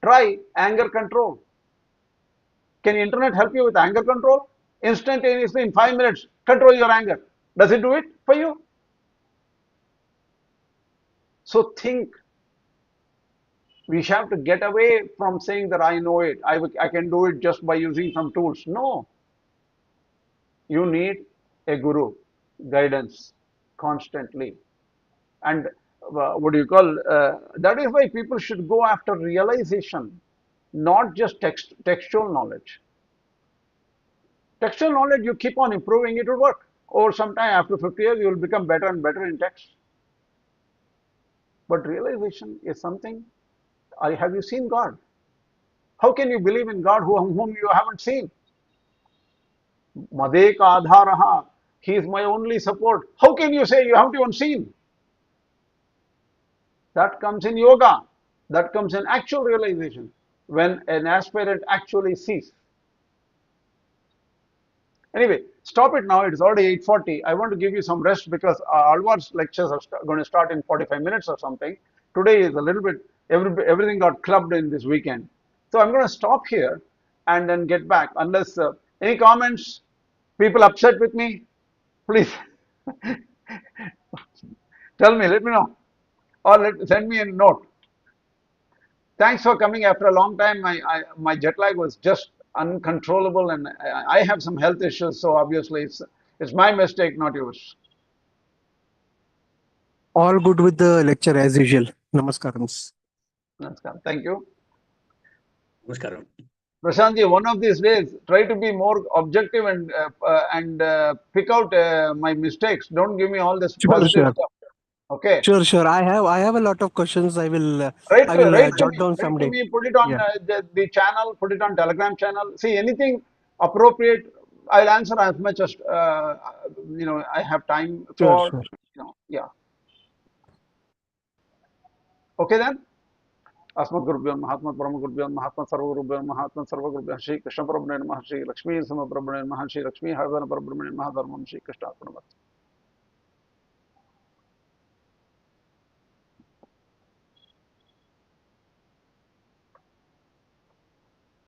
Try anger control. Can internet help you with anger control? Instantaneously in 5 minutes, control your anger. Does it do it for you? So think. We have to get away from saying that I know it. I can do it just by using some tools. No. You need a guru, guidance constantly. And what do you call? That is why people should go after realization, not just textual knowledge. Textual knowledge, you keep on improving, it will work. Or sometime after 50 years, you will become better and better in text. But realization is something. Have you seen God? How can you believe in God whom you haven't seen? Madeka adharaha. He is my only support. How can you say you haven't even seen? That comes in yoga. That comes in actual realization. When an aspirant actually sees. Anyway, stop it now. It is already 8:40. I want to give you some rest because Alvar's lectures are going to start in 45 minutes or something. Today is a little bit, everything got clubbed in this weekend. So I'm going to stop here and then get back. Unless any comments, people upset with me, please tell me, let me know. Or send me a note. Thanks for coming after a long time. My jet lag was just uncontrollable, and I have some health issues, so obviously it's my mistake, not yours. All good with the lecture as usual. Namaskarams. Namaskar. Thank you. Namaskaram. Prashantji, one of these days, try to be more objective and pick out my mistakes. Don't give me all this Sure, positive sure. stuff. Okay. Sure. I have a lot of questions. I will jot down Write to someday. me. Put it on Yeah. the channel. Put it on Telegram channel. See anything appropriate, I'll answer as much as I have time for. Sure. Yeah. Okay then. अस्मद्गुरुभ्यो महात्मा परमगुरुभ्यो महात्मा सर्वगुरुभ्यो महात्मा सर्वगुरुभ्यो श्री कृष्ण परब्रह्मणे नमः श्री लक्ष्मी समप्रभुणे नमः श्री लक्ष्मी हरधन परब्रह्मणे नमः धर्मं श्री कृष्णार्पणमस्तु।